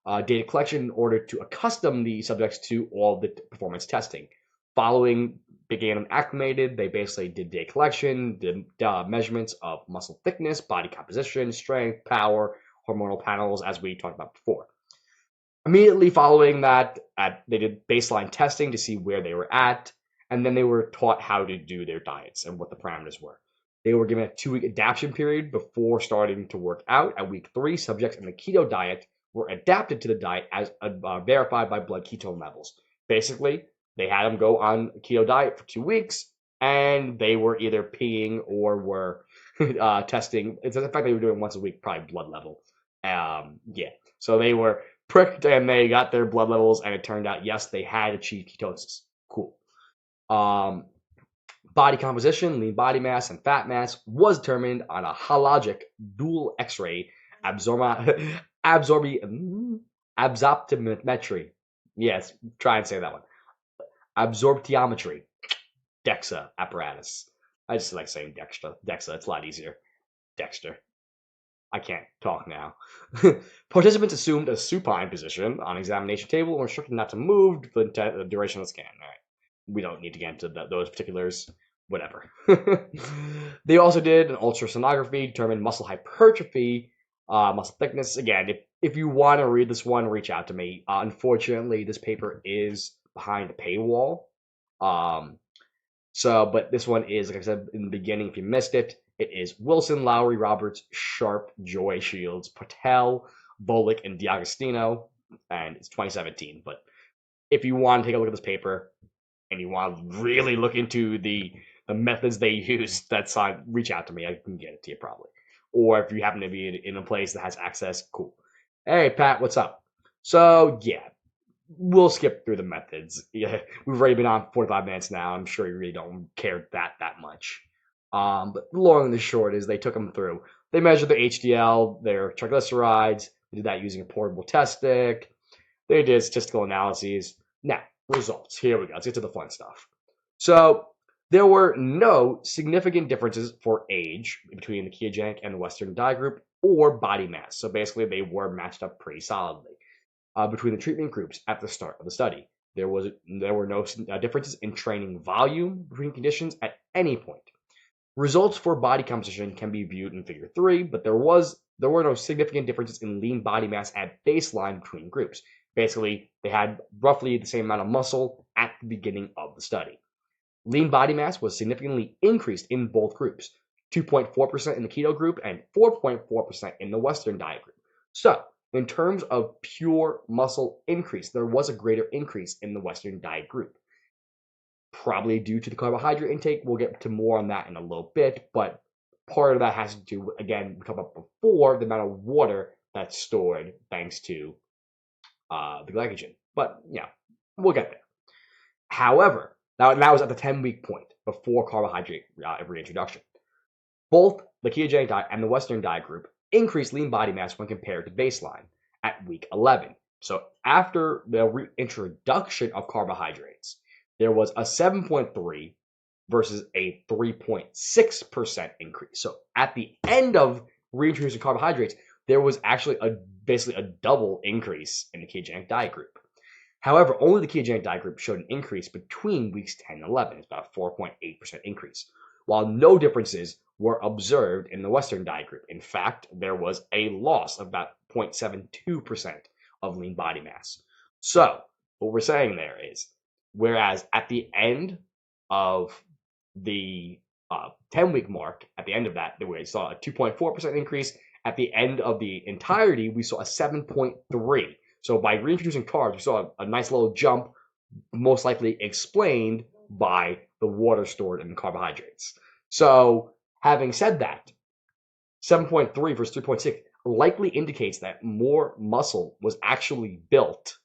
data collection in order to accustom the subjects to all the performance testing. Following began them acclimated, they basically did data collection, did measurements of muscle thickness, body composition, strength, power, hormonal panels, as we talked about before. Immediately following that, they did baseline testing to see where they were at, and then they were taught how to do their diets and what the parameters were. They were given a 2-week adaptation period before starting to work out. At week 3, subjects in the keto diet were adapted to the diet as verified by blood ketone levels. Basically, they had them go on a keto diet for 2 weeks, and they were either peeing or were testing. It's the fact they were doing once a week, probably blood level. Yeah. So they were pricked and they got their blood levels, and it turned out, yes, they had achieved ketosis. Cool. Body composition, lean body mass, and fat mass was determined on a hologic dual X-ray absorptiometry. Yes, try and say that one. Absorptiometry, DEXA apparatus. I just like saying DEXA. It's a lot easier. Dexter. I can't talk now. Participants assumed a supine position on examination table and were instructed not to move for the duration of the scan. All right. We don't need to get into those particulars. Whatever. They also did an ultrasonography, determined muscle hypertrophy, muscle thickness. Again, if you want to read this one, reach out to me. Unfortunately, this paper is behind a paywall. But this one is, like I said in the beginning, if you missed it, it is Wilson, Lowry, Roberts, Sharp, Joy, Shields, Patel, Volek, and D'Agostino, and it's 2017. But if you want to take a look at this paper and you want to really look into the methods they use, that's reach out to me. I can get it to you probably. Or if you happen to be in a place that has access, cool. Hey, Pat, what's up? So, yeah, we'll skip through the methods. Yeah, we've already been on 45 minutes now. I'm sure you really don't care that much. But the long and the short is they took them through. They measured their HDL, their triglycerides. They did that using a portable test stick. They did statistical analyses. Now, results. Here we go. Let's get to the fun stuff. So there were no significant differences for age between the ketogenic and the Western diet group or body mass. So basically, they were matched up pretty solidly between the treatment groups at the start of the study. There were no differences in training volume between conditions at any point. Results for body composition can be viewed in Figure 3, but there were no significant differences in lean body mass at baseline between groups. Basically, they had roughly the same amount of muscle at the beginning of the study. Lean body mass was significantly increased in both groups, 2.4% in the keto group and 4.4% in the Western diet group. So, in terms of pure muscle increase, there was a greater increase in the Western diet group. Probably due to the carbohydrate intake. We'll get to more on that in a little bit, but part of that has to do, again, we talked about before, the amount of water that's stored thanks to the glycogen. But yeah, we'll get there. However, that was at the 10-week point before carbohydrate reintroduction. Both the ketogenic diet and the Western diet group increased lean body mass when compared to baseline at week 11. So after the reintroduction of carbohydrates, there was a 7.3 versus a 3.6% increase. So at the end of reintroducing carbohydrates, there was actually basically a double increase in the ketogenic diet group. However, only the ketogenic diet group showed an increase between weeks 10 and 11. It's about a 4.8% increase, while no differences were observed in the Western diet group. In fact, there was a loss of about 0.72% of lean body mass. So what we're saying there is, whereas at the end of the 10-week mark, at the end of that, we saw a 2.4% increase. At the end of the entirety, we saw a 7.3. So by reintroducing carbs, we saw a nice little jump, most likely explained by the water stored in the carbohydrates. So having said that, 7.3 versus 3.6 likely indicates that more muscle was actually built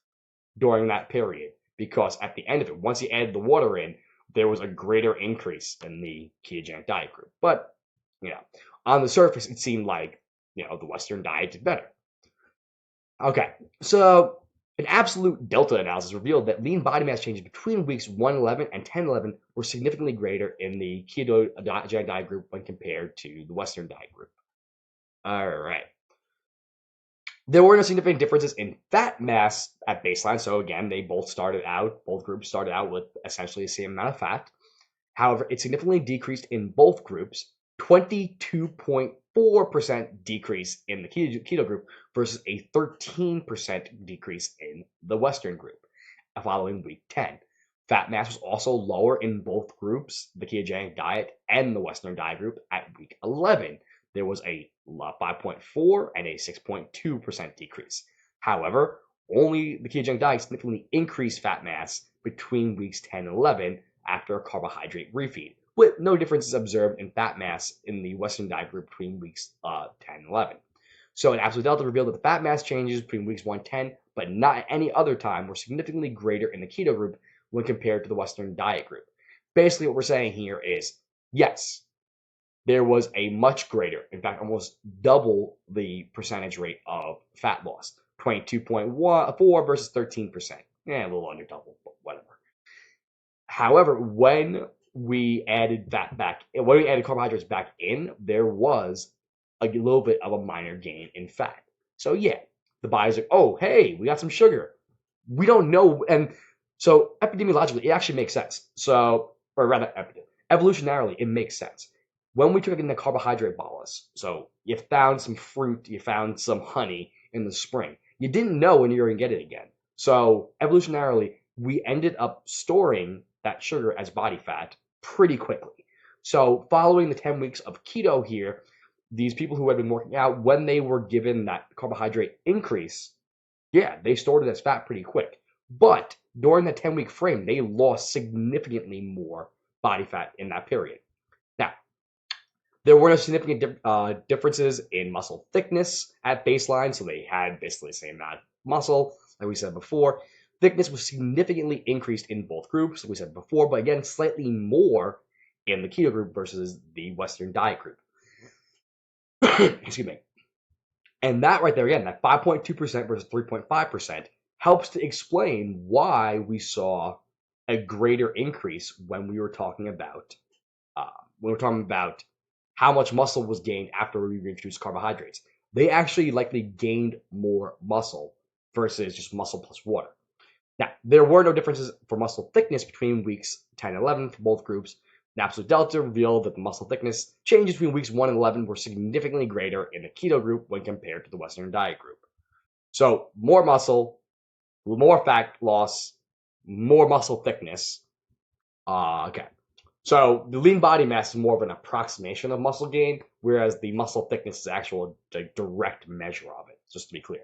during that period, because at the end of it, once you added the water in, there was a greater increase in the ketogenic diet group. But, on the surface, it seemed like, the Western diet did better. Okay, so an absolute delta analysis revealed that lean body mass changes between weeks 111 and 1011 were significantly greater in the ketogenic diet group when compared to the Western diet group. All right. There were no significant differences in fat mass at baseline. So again, both groups started out with essentially the same amount of fat. However, it significantly decreased in both groups, 22.4% decrease in the keto group versus a 13% decrease in the Western group following week 10. Fat mass was also lower in both groups, the ketogenic diet and the Western diet group, at week 11. There was a 5.4 and a 6.2% decrease. However, only the ketogenic diet significantly increased fat mass between weeks 10 and 11 after a carbohydrate refeed, with no differences observed in fat mass in the Western diet group between weeks 10 and 11. So an absolute delta revealed that the fat mass changes between weeks 1 and 10, but not at any other time, were significantly greater in the keto group when compared to the Western diet group. Basically, what we're saying here is, yes, there was a much greater, in fact, almost double the percentage rate of fat loss, 22.4 versus 13%. A little under double, but whatever. However, when we added carbohydrates back in, there was a little bit of a minor gain in fat. So yeah, the body's like, oh, hey, we got some sugar. We don't know. And so epidemiologically, it actually makes sense. So, or rather, evolutionarily, it makes sense. When we took in the carbohydrate bolus, so you found some fruit, you found some honey in the spring, you didn't know when you were going to get it again. So evolutionarily, we ended up storing that sugar as body fat pretty quickly. So following the 10 weeks of keto here, these people who had been working out, when they were given that carbohydrate increase, yeah, they stored it as fat pretty quick. But during the 10-week frame, they lost significantly more body fat in that period. Now, there were no significant differences in muscle thickness at baseline, so they had basically the same amount of muscle, like we said before. Thickness was significantly increased in both groups, like we said before, but again, slightly more in the keto group versus the Western diet group. Excuse me. And that right there, again, that 5.2% versus 3.5% helps to explain why we saw a greater increase when we were talking about how much muscle was gained after we reintroduced carbohydrates. They actually likely gained more muscle versus just muscle plus water. Now, there were no differences for muscle thickness between weeks 10 and 11 for both groups. An absolute delta revealed that the muscle thickness changes between weeks 1 and 11 were significantly greater in the keto group when compared to the Western diet group. So more muscle, more fat loss, more muscle thickness. Okay. So the lean body mass is more of an approximation of muscle gain, whereas the muscle thickness is actual direct measure of it, just to be clear.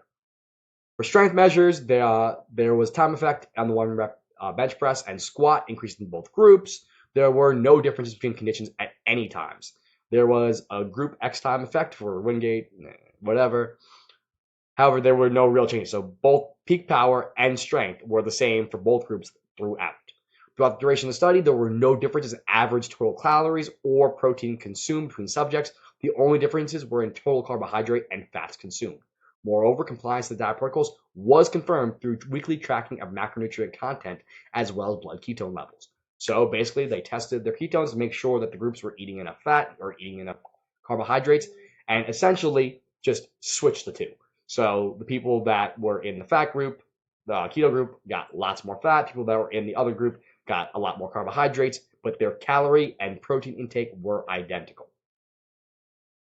For strength measures, there was time effect on the 1 rep bench press and squat increased in both groups. There were no differences between conditions at any times. There was a group X time effect for Wingate, whatever. However, there were no real changes. So both peak power and strength were the same for both groups throughout. Throughout the duration of the study, there were no differences in average total calories or protein consumed between subjects. The only differences were in total carbohydrate and fats consumed. Moreover, compliance to the diet protocols was confirmed through weekly tracking of macronutrient content as well as blood ketone levels. So basically, they tested their ketones to make sure that the groups were eating enough fat or eating enough carbohydrates, and essentially just switched the two. So the people that were in the fat group, the keto group, got lots more fat. People that were in the other group got a lot more carbohydrates, but their calorie and protein intake were identical.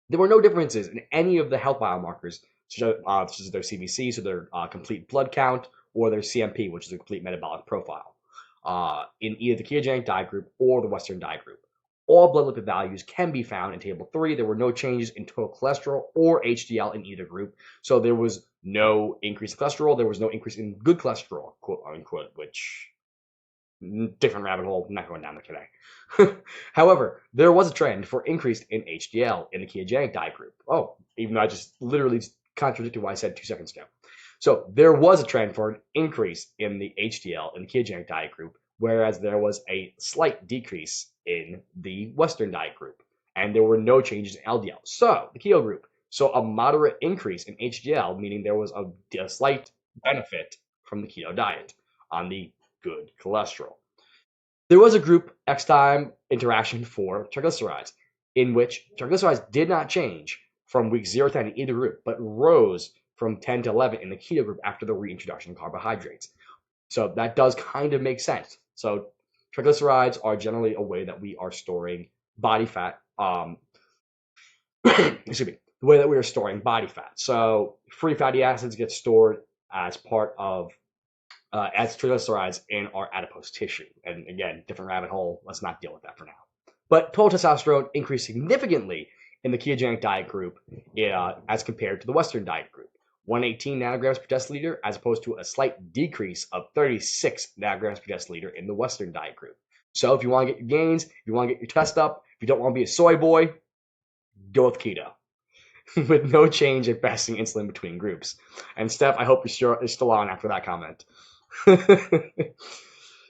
There were no differences in any of the health biomarkers, such as their CBC, so their complete blood count, or their CMP, which is a complete metabolic profile, in either the ketogenic diet group or the Western diet group. All blood lipid values can be found in Table 3. There were no changes in total cholesterol or HDL in either group. So there was no increase in cholesterol. There was no increase in good cholesterol, quote unquote, which Different rabbit hole, not going down there today. However, there was a trend for increase in HDL in the ketogenic diet group. Oh, even though I just literally contradicted what I said 2 seconds ago. So there was a trend for an increase in the HDL in the ketogenic diet group, whereas there was a slight decrease in the Western diet group, and there were no changes in LDL. So the keto group saw a moderate increase in HDL, meaning there was a slight benefit from the keto diet on the good cholesterol. There was a group X time interaction for triglycerides, in which triglycerides did not change from week 0 to 10 in either group, but rose from 10 to 11 in the keto group after the reintroduction of carbohydrates. So that does kind of make sense. So triglycerides are generally a way that we are storing body fat. Excuse me, the way that we are storing body fat. So free fatty acids get stored as part of as triglycerides in our adipose tissue. And again, different rabbit hole. Let's not deal with that for now. But total testosterone increased significantly in the ketogenic diet group as compared to the Western diet group. 118 nanograms per deciliter as opposed to a slight decrease of 36 nanograms per deciliter in the Western diet group. So if you want to get your gains, if you want to get your test up, if you don't want to be a soy boy, go with keto. With no change in fasting insulin between groups. And Steph, I hope you're still on after that comment.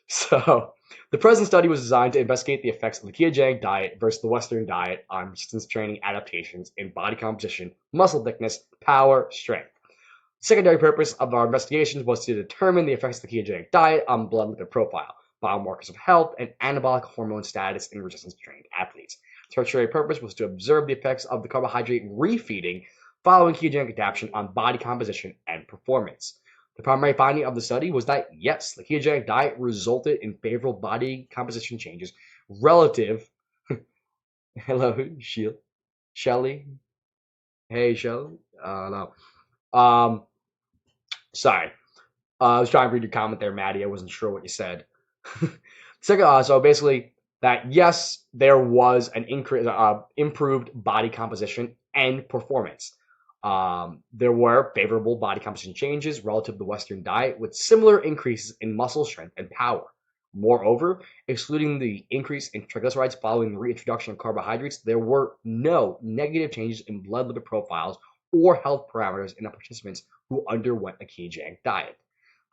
So, the present study was designed to investigate the effects of the ketogenic diet versus the Western diet on resistance training adaptations in body composition, muscle thickness, power, strength. The secondary purpose of our investigations was to determine the effects of the ketogenic diet on blood lipid profile, biomarkers of health, and anabolic hormone status in resistance trained athletes. The tertiary purpose was to observe the effects of the carbohydrate refeeding following ketogenic adaptation on body composition and performance. The primary finding of the study was that, yes, the ketogenic diet resulted in favorable body composition changes relative. Hello, Shelly. Hey, Shelly. No. Sorry. I was trying to read your comment there, Maddie. I wasn't sure what you said. Second, so basically, that yes, there was an increase, improved body composition and performance. There were favorable body composition changes relative to the Western diet with similar increases in muscle strength and power. Moreover, excluding the increase in triglycerides following the reintroduction of carbohydrates, there were no negative changes in blood lipid profiles or health parameters in the participants who underwent a ketogenic diet.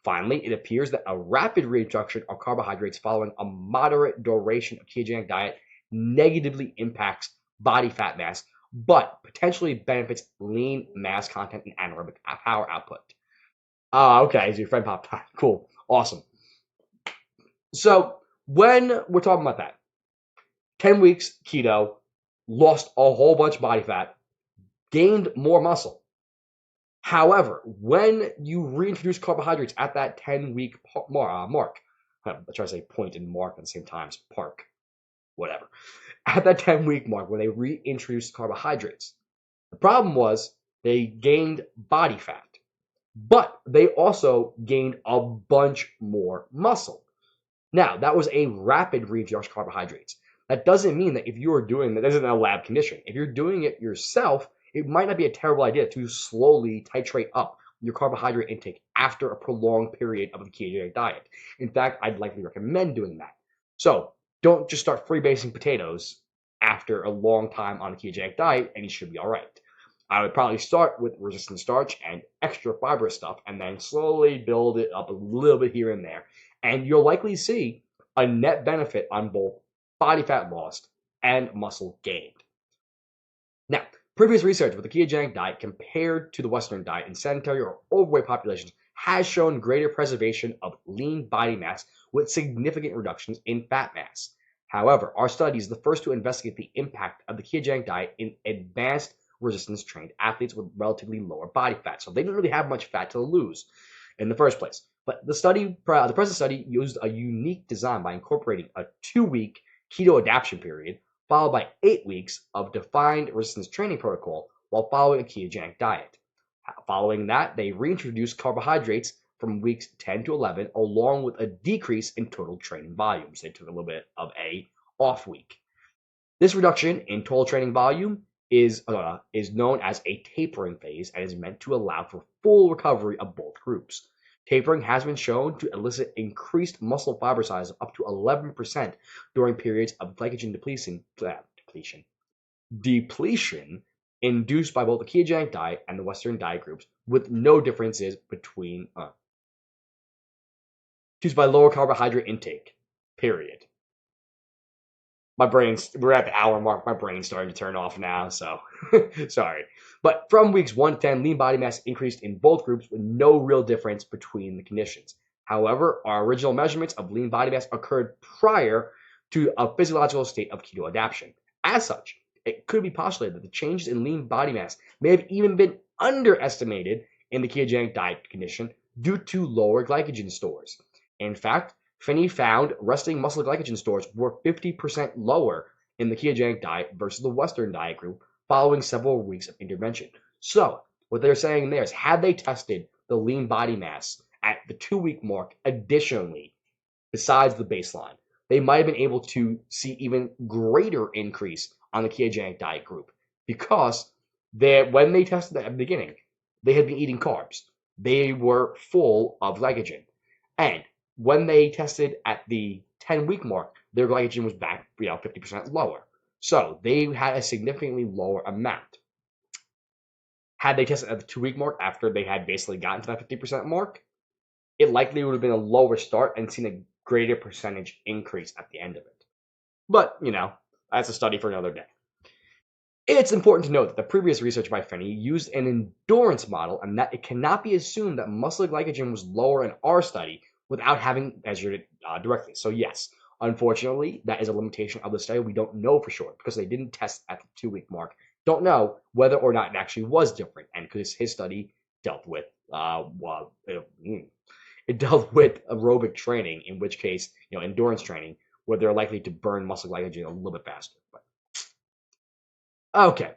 Finally, it appears that a rapid reintroduction of carbohydrates following a moderate duration of ketogenic diet negatively impacts body fat mass, but potentially benefits lean mass content and anaerobic power output. Okay, so your friend popped on. Cool, awesome. So when we're talking about that, 10 weeks keto, lost a whole bunch of body fat, gained more muscle. However, when you reintroduce carbohydrates at that 10-week mark, I'm trying to say point and mark at the same time, park, whatever. At that 10-week mark, when they reintroduced carbohydrates, the problem was they gained body fat, but they also gained a bunch more muscle. Now, that was a rapid reintroduction of carbohydrates. That doesn't mean that if you are doing that, this isn't a lab condition. If you're doing it yourself, it might not be a terrible idea to slowly titrate up your carbohydrate intake after a prolonged period of the ketogenic diet. In fact, I'd likely recommend doing that. So don't just start freebasing potatoes after a long time on a ketogenic diet, and you should be all right. I would probably start with resistant starch and extra fibrous stuff, and then slowly build it up a little bit here and there. And you'll likely see a net benefit on both body fat lost and muscle gained. Now, previous research with the ketogenic diet compared to the Western diet in sedentary or overweight populations has shown greater preservation of lean body mass with significant reductions in fat mass. However, our study is the first to investigate the impact of the ketogenic diet in advanced resistance trained athletes with relatively lower body fat. So they didn't really have much fat to lose in the first place. But the present study used a unique design by incorporating a 2-week keto adaptation period followed by 8 weeks of defined resistance training protocol while following a ketogenic diet. Following that, they reintroduced carbohydrates from weeks 10 to 11 along with a decrease in total training volumes. They took a little bit of a off week. This reduction in total training volume is known as a tapering phase and is meant to allow for full recovery of both groups. Tapering has been shown to elicit increased muscle fiber size of up to 11% during periods of glycogen depletion induced by both the ketogenic diet and the Western diet groups, with no differences between induced by lower carbohydrate intake. Period. We're at the hour mark. My brain's starting to turn off now, so sorry. But from weeks 1 to 10, lean body mass increased in both groups with no real difference between the conditions. However, our original measurements of lean body mass occurred prior to a physiological state of keto adaptation. As such, it could be postulated that the changes in lean body mass may have even been underestimated in the ketogenic diet condition due to lower glycogen stores. In fact, Finney found resting muscle glycogen stores were 50% lower in the ketogenic diet versus the Western diet group following several weeks of intervention. So, what they're saying there is, had they tested the lean body mass at the 2-week mark additionally, besides the baseline, they might have been able to see even greater increase on the ketogenic diet group because when they tested at the beginning, they had been eating carbs. They were full of glycogen. And when they tested at the 10-week mark, their glycogen was back 50% lower. So they had a significantly lower amount. Had they tested at the 2-week mark after they had basically gotten to that 50% mark, it likely would have been a lower start and seen a greater percentage increase at the end of it. But, that's a study for another day. It's important to note that the previous research by Finney used an endurance model and that it cannot be assumed that muscle glycogen was lower in our study without having measured it directly. So yes, unfortunately, that is a limitation of the study. We don't know for sure because they didn't test at the 2-week mark. Don't know whether or not it actually was different, and because his study dealt with it dealt with aerobic training, in which case endurance training, where they're likely to burn muscle glycogen a little bit faster. But okay.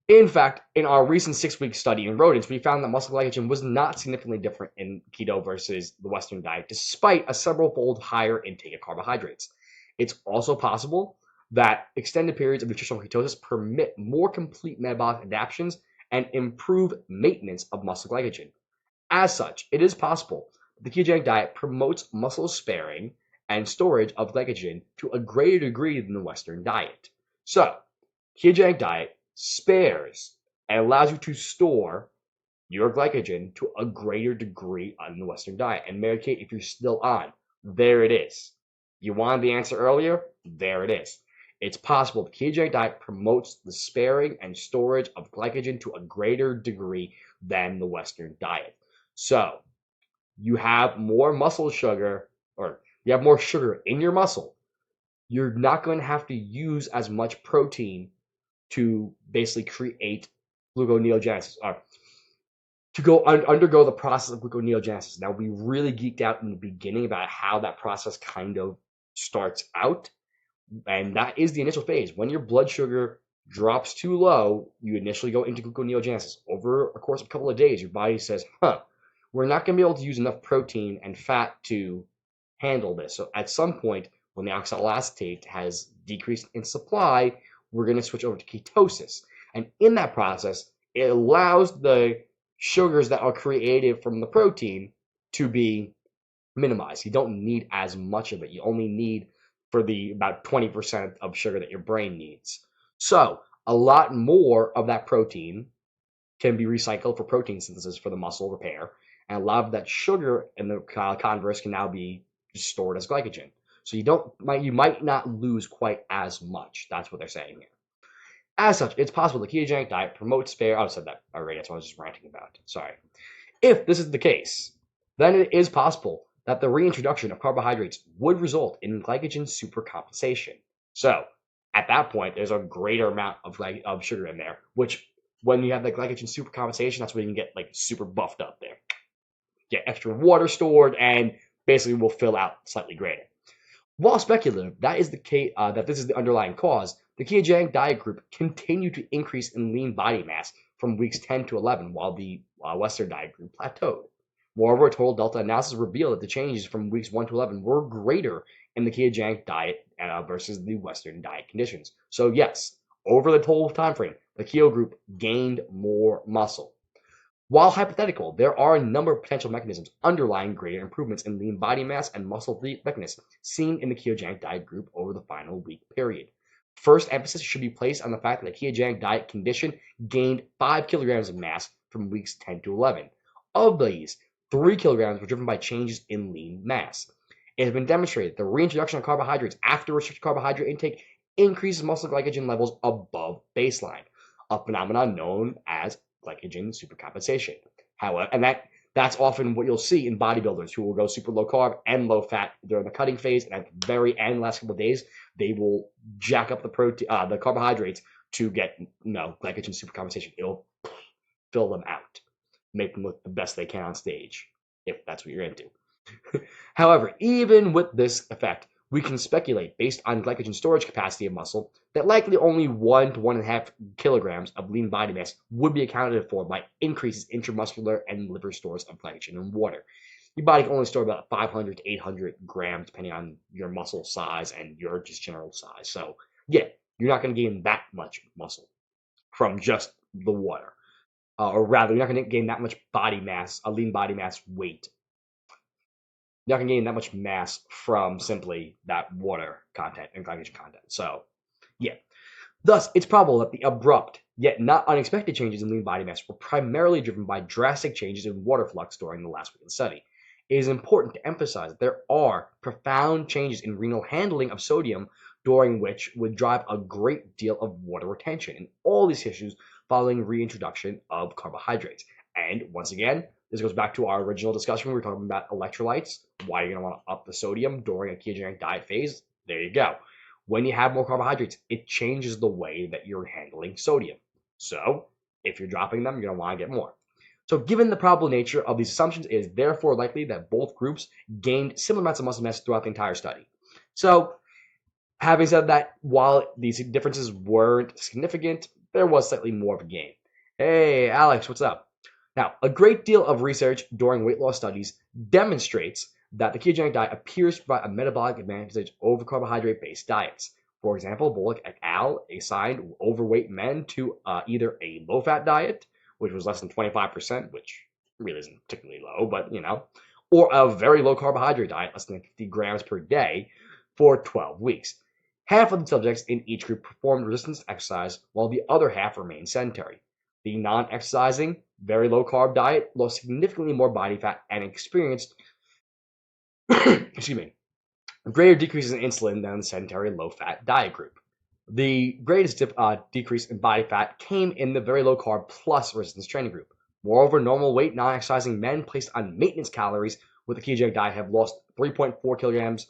In fact, in our recent 6-week study in rodents, we found that muscle glycogen was not significantly different in keto versus the Western diet, despite a several-fold higher intake of carbohydrates. It's also possible that extended periods of nutritional ketosis permit more complete metabolic adaptations and improve maintenance of muscle glycogen. As such, it is possible that the ketogenic diet promotes muscle sparing and storage of glycogen to a greater degree than the Western diet. So, ketogenic diet spares and allows you to store your glycogen to a greater degree on the Western diet. And Mary Kate, if you're still on, there it is. You wanted the answer earlier? There it is. It's possible the ketogenic diet promotes the sparing and storage of glycogen to a greater degree than the Western diet. So, you have more muscle sugar, or you have more sugar in your muscle. You're not going to have to use as much protein to basically create gluconeogenesis, or to undergo the process of gluconeogenesis. Now, we really geeked out in the beginning about how that process kind of starts out, and that is the initial phase. When your blood sugar drops too low, you initially go into gluconeogenesis. Over a course of a couple of days, your body says, we're not going to be able to use enough protein and fat to handle this. So at some point, when the oxaloacetate has decreased in supply, we're going to switch over to ketosis. And in that process, it allows the sugars that are created from the protein to be minimized. You don't need as much of it. You only need for the about 20% of sugar that your brain needs. So a lot more of that protein can be recycled for protein synthesis for the muscle repair. And a lot of that sugar in the converse can now be stored as glycogen. So you might not lose quite as much. That's what they're saying here. As such, it's possible the ketogenic diet promotes spare. I said that already. That's what I was just ranting about. Sorry. If this is the case, then it is possible that the reintroduction of carbohydrates would result in glycogen supercompensation. So at that point, there's a greater amount of sugar in there, which when you have the glycogen supercompensation, that's when you can get super buffed up there. Get extra water stored and basically will fill out slightly greater. While speculative, that is the case, that this is the underlying cause, the ketogenic diet group continued to increase in lean body mass from weeks 10 to 11, while the Western diet group plateaued. Moreover, a total delta analysis revealed that the changes from weeks 1 to 11 were greater in the ketogenic diet versus the Western diet conditions. So yes, over the total time frame, the keto group gained more muscle. While hypothetical, there are a number of potential mechanisms underlying greater improvements in lean body mass and muscle thickness seen in the ketogenic diet group over the final week period. First emphasis should be placed on the fact that the ketogenic diet condition gained 5 kilograms of mass from weeks 10 to 11. Of these, 3 kilograms were driven by changes in lean mass. It has been demonstrated the reintroduction of carbohydrates after restricted carbohydrate intake increases muscle glycogen levels above baseline, a phenomenon known as glycogen supercompensation. However, and that's often what you'll see in bodybuilders who will go super low carb and low fat during the cutting phase, and at the very end, last couple of days, they will jack up the protein, the carbohydrates to get glycogen supercompensation. It'll fill them out, make them look the best they can on stage, if that's what you're into. However, even with this effect, we can speculate, based on glycogen storage capacity of muscle, that likely only 1 to 1.5 kilograms of lean body mass would be accounted for by increases in intramuscular and liver stores of glycogen and water. Your body can only store about 500 to 800 grams, depending on your muscle size and your just general size. So, yeah, you're not going to gain that much muscle from just the water. Or rather, you're not going to gain that much body mass, a lean body mass weight. You're not going to gain that much mass from simply that water content and glycogen content. So, yeah. Thus, it's probable that the abrupt, yet not unexpected changes in lean body mass were primarily driven by drastic changes in water flux during the last week of the study. It is important to emphasize that there are profound changes in renal handling of sodium, during which would drive a great deal of water retention in all these tissues following reintroduction of carbohydrates. And once again, this goes back to our original discussion when we were talking about electrolytes, why you're going to want to up the sodium during a ketogenic diet phase. There you go. When you have more carbohydrates, it changes the way that you're handling sodium. So if you're dropping them, you're going to want to get more. So given the probable nature of these assumptions, it is therefore likely that both groups gained similar amounts of muscle mass throughout the entire study. So having said that, while these differences weren't significant, there was slightly more of a gain. Hey, Alex, what's up? Now, a great deal of research during weight loss studies demonstrates that the ketogenic diet appears to provide a metabolic advantage over carbohydrate-based diets. For example, Bullock et al. Assigned overweight men to either a low-fat diet, which was less than 25%, which really isn't particularly low, but or a very low carbohydrate diet, less than 50 grams per day, for 12 weeks. Half of the subjects in each group performed resistance exercise, while the other half remained sedentary. The non-exercising, very low-carb diet lost significantly more body fat and experienced greater decreases in insulin than the sedentary low-fat diet group. The greatest decrease in body fat came in the very low-carb plus resistance training group. Moreover, normal weight non-exercising men placed on maintenance calories with the ketogenic diet have lost 3.4 kilograms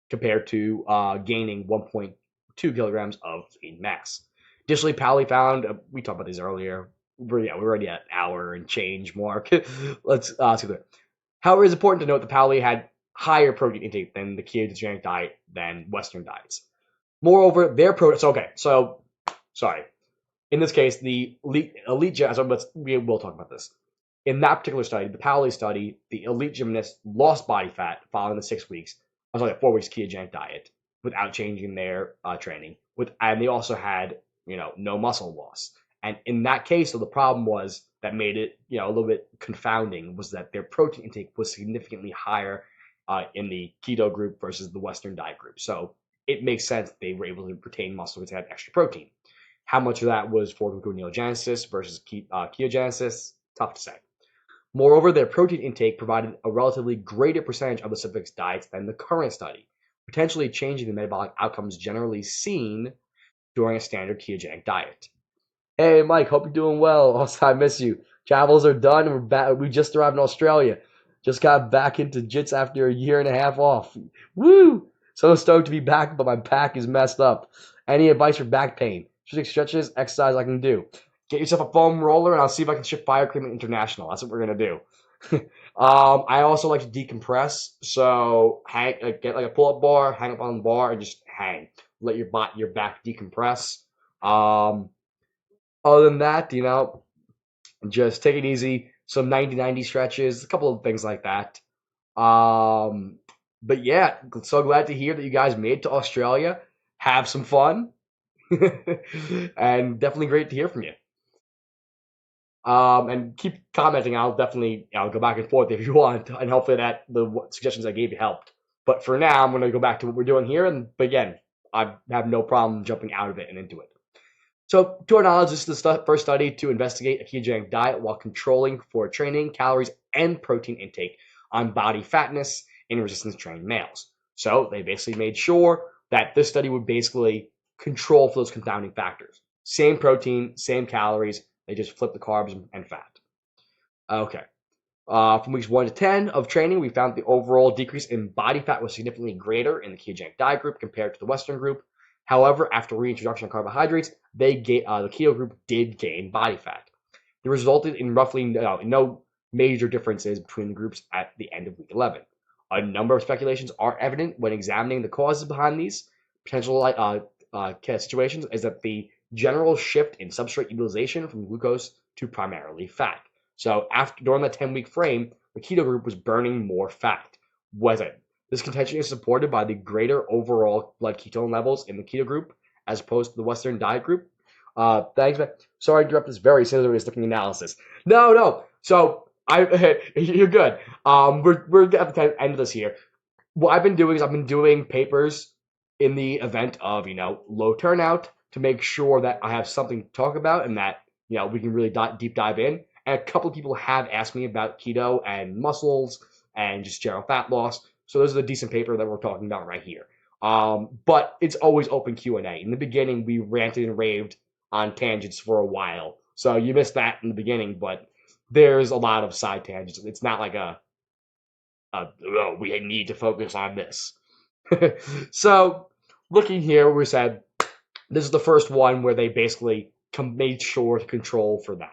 compared to gaining 1.2 kilograms of lean mass. Additionally, Pauli found, we talked about these earlier, we're already at an hour and change mark. Let's see that. However, it's important to note that Pauli had higher protein intake than the ketogenic diet than Western diets. Moreover, their protein, sorry. In this case, the elite we will talk about this. In that particular study, the Pauli study, the elite gymnasts lost body fat following the 4 weeks ketogenic diet without changing their training. And they also had, no muscle loss. And in that case, so the problem was that made it, a little bit confounding was that their protein intake was significantly higher in the keto group versus the Western diet group. So it makes sense that they were able to retain muscle because they had extra protein. How much of that was for gluconeogenesis versus ketogenesis? Tough to say. Moreover, their protein intake provided a relatively greater percentage of the subjects' diets than the current study, potentially changing the metabolic outcomes generally seen during a standard ketogenic diet. Hey, Mike, hope you're doing well. Also, I miss you. Travels are done. We're back. We just arrived in Australia. Just got back into jits after a year and a half off. Woo! So stoked to be back, but my back is messed up. Any advice for back pain? Just stretches, exercise I can do. Get yourself a foam roller, and I'll see if I can ship Fire Cream International. That's what we're gonna do. I also like to decompress, so get like a pull-up bar, hang up on the bar, and just hang. Let your back decompress. Other than that, just take it easy. Some 90-90 stretches, a couple of things like that. But yeah, so glad to hear that you guys made it to Australia. Have some fun. And definitely great to hear from you. And keep commenting. I'll go back and forth if you want, and hopefully that the suggestions I gave you helped. But for now, I'm going to go back to what we're doing here. And but again, I have no problem jumping out of it and into it. So, to our knowledge, this is the first study to investigate a ketogenic diet while controlling for training, calories, and protein intake on body fatness in resistance trained males. So, they basically made sure that this study would basically control for those confounding factors. Same protein, same calories, they just flip the carbs and fat. Okay. From weeks 1 to 10 of training, we found the overall decrease in body fat was significantly greater in the ketogenic diet group compared to the Western group. However, after reintroduction of carbohydrates, the keto group did gain body fat. It resulted in roughly no major differences between the groups at the end of week 11. A number of speculations are evident when examining the causes behind these potential situations, is that the general shift in substrate utilization from glucose to primarily fat. So during that 10-week frame, the keto group was burning more fat. Was it? This contention is supported by the greater overall blood ketone levels in the keto group as opposed to the Western diet group. Thanks, man. Sorry to interrupt this very serious looking analysis. No. So you're good. We're at the end of this here. What I've been doing is I've been doing papers in the event of low turnout to make sure that I have something to talk about and that we can really deep dive in. And a couple of people have asked me about keto and muscles and just general fat loss. So this is a decent paper that we're talking about right here. But it's always open Q&A. In the beginning, we ranted and raved on tangents for a while. So you missed that in the beginning, but there's a lot of side tangents. It's not like we need to focus on this. So looking here, we said this is the first one where they basically made sure to control for that.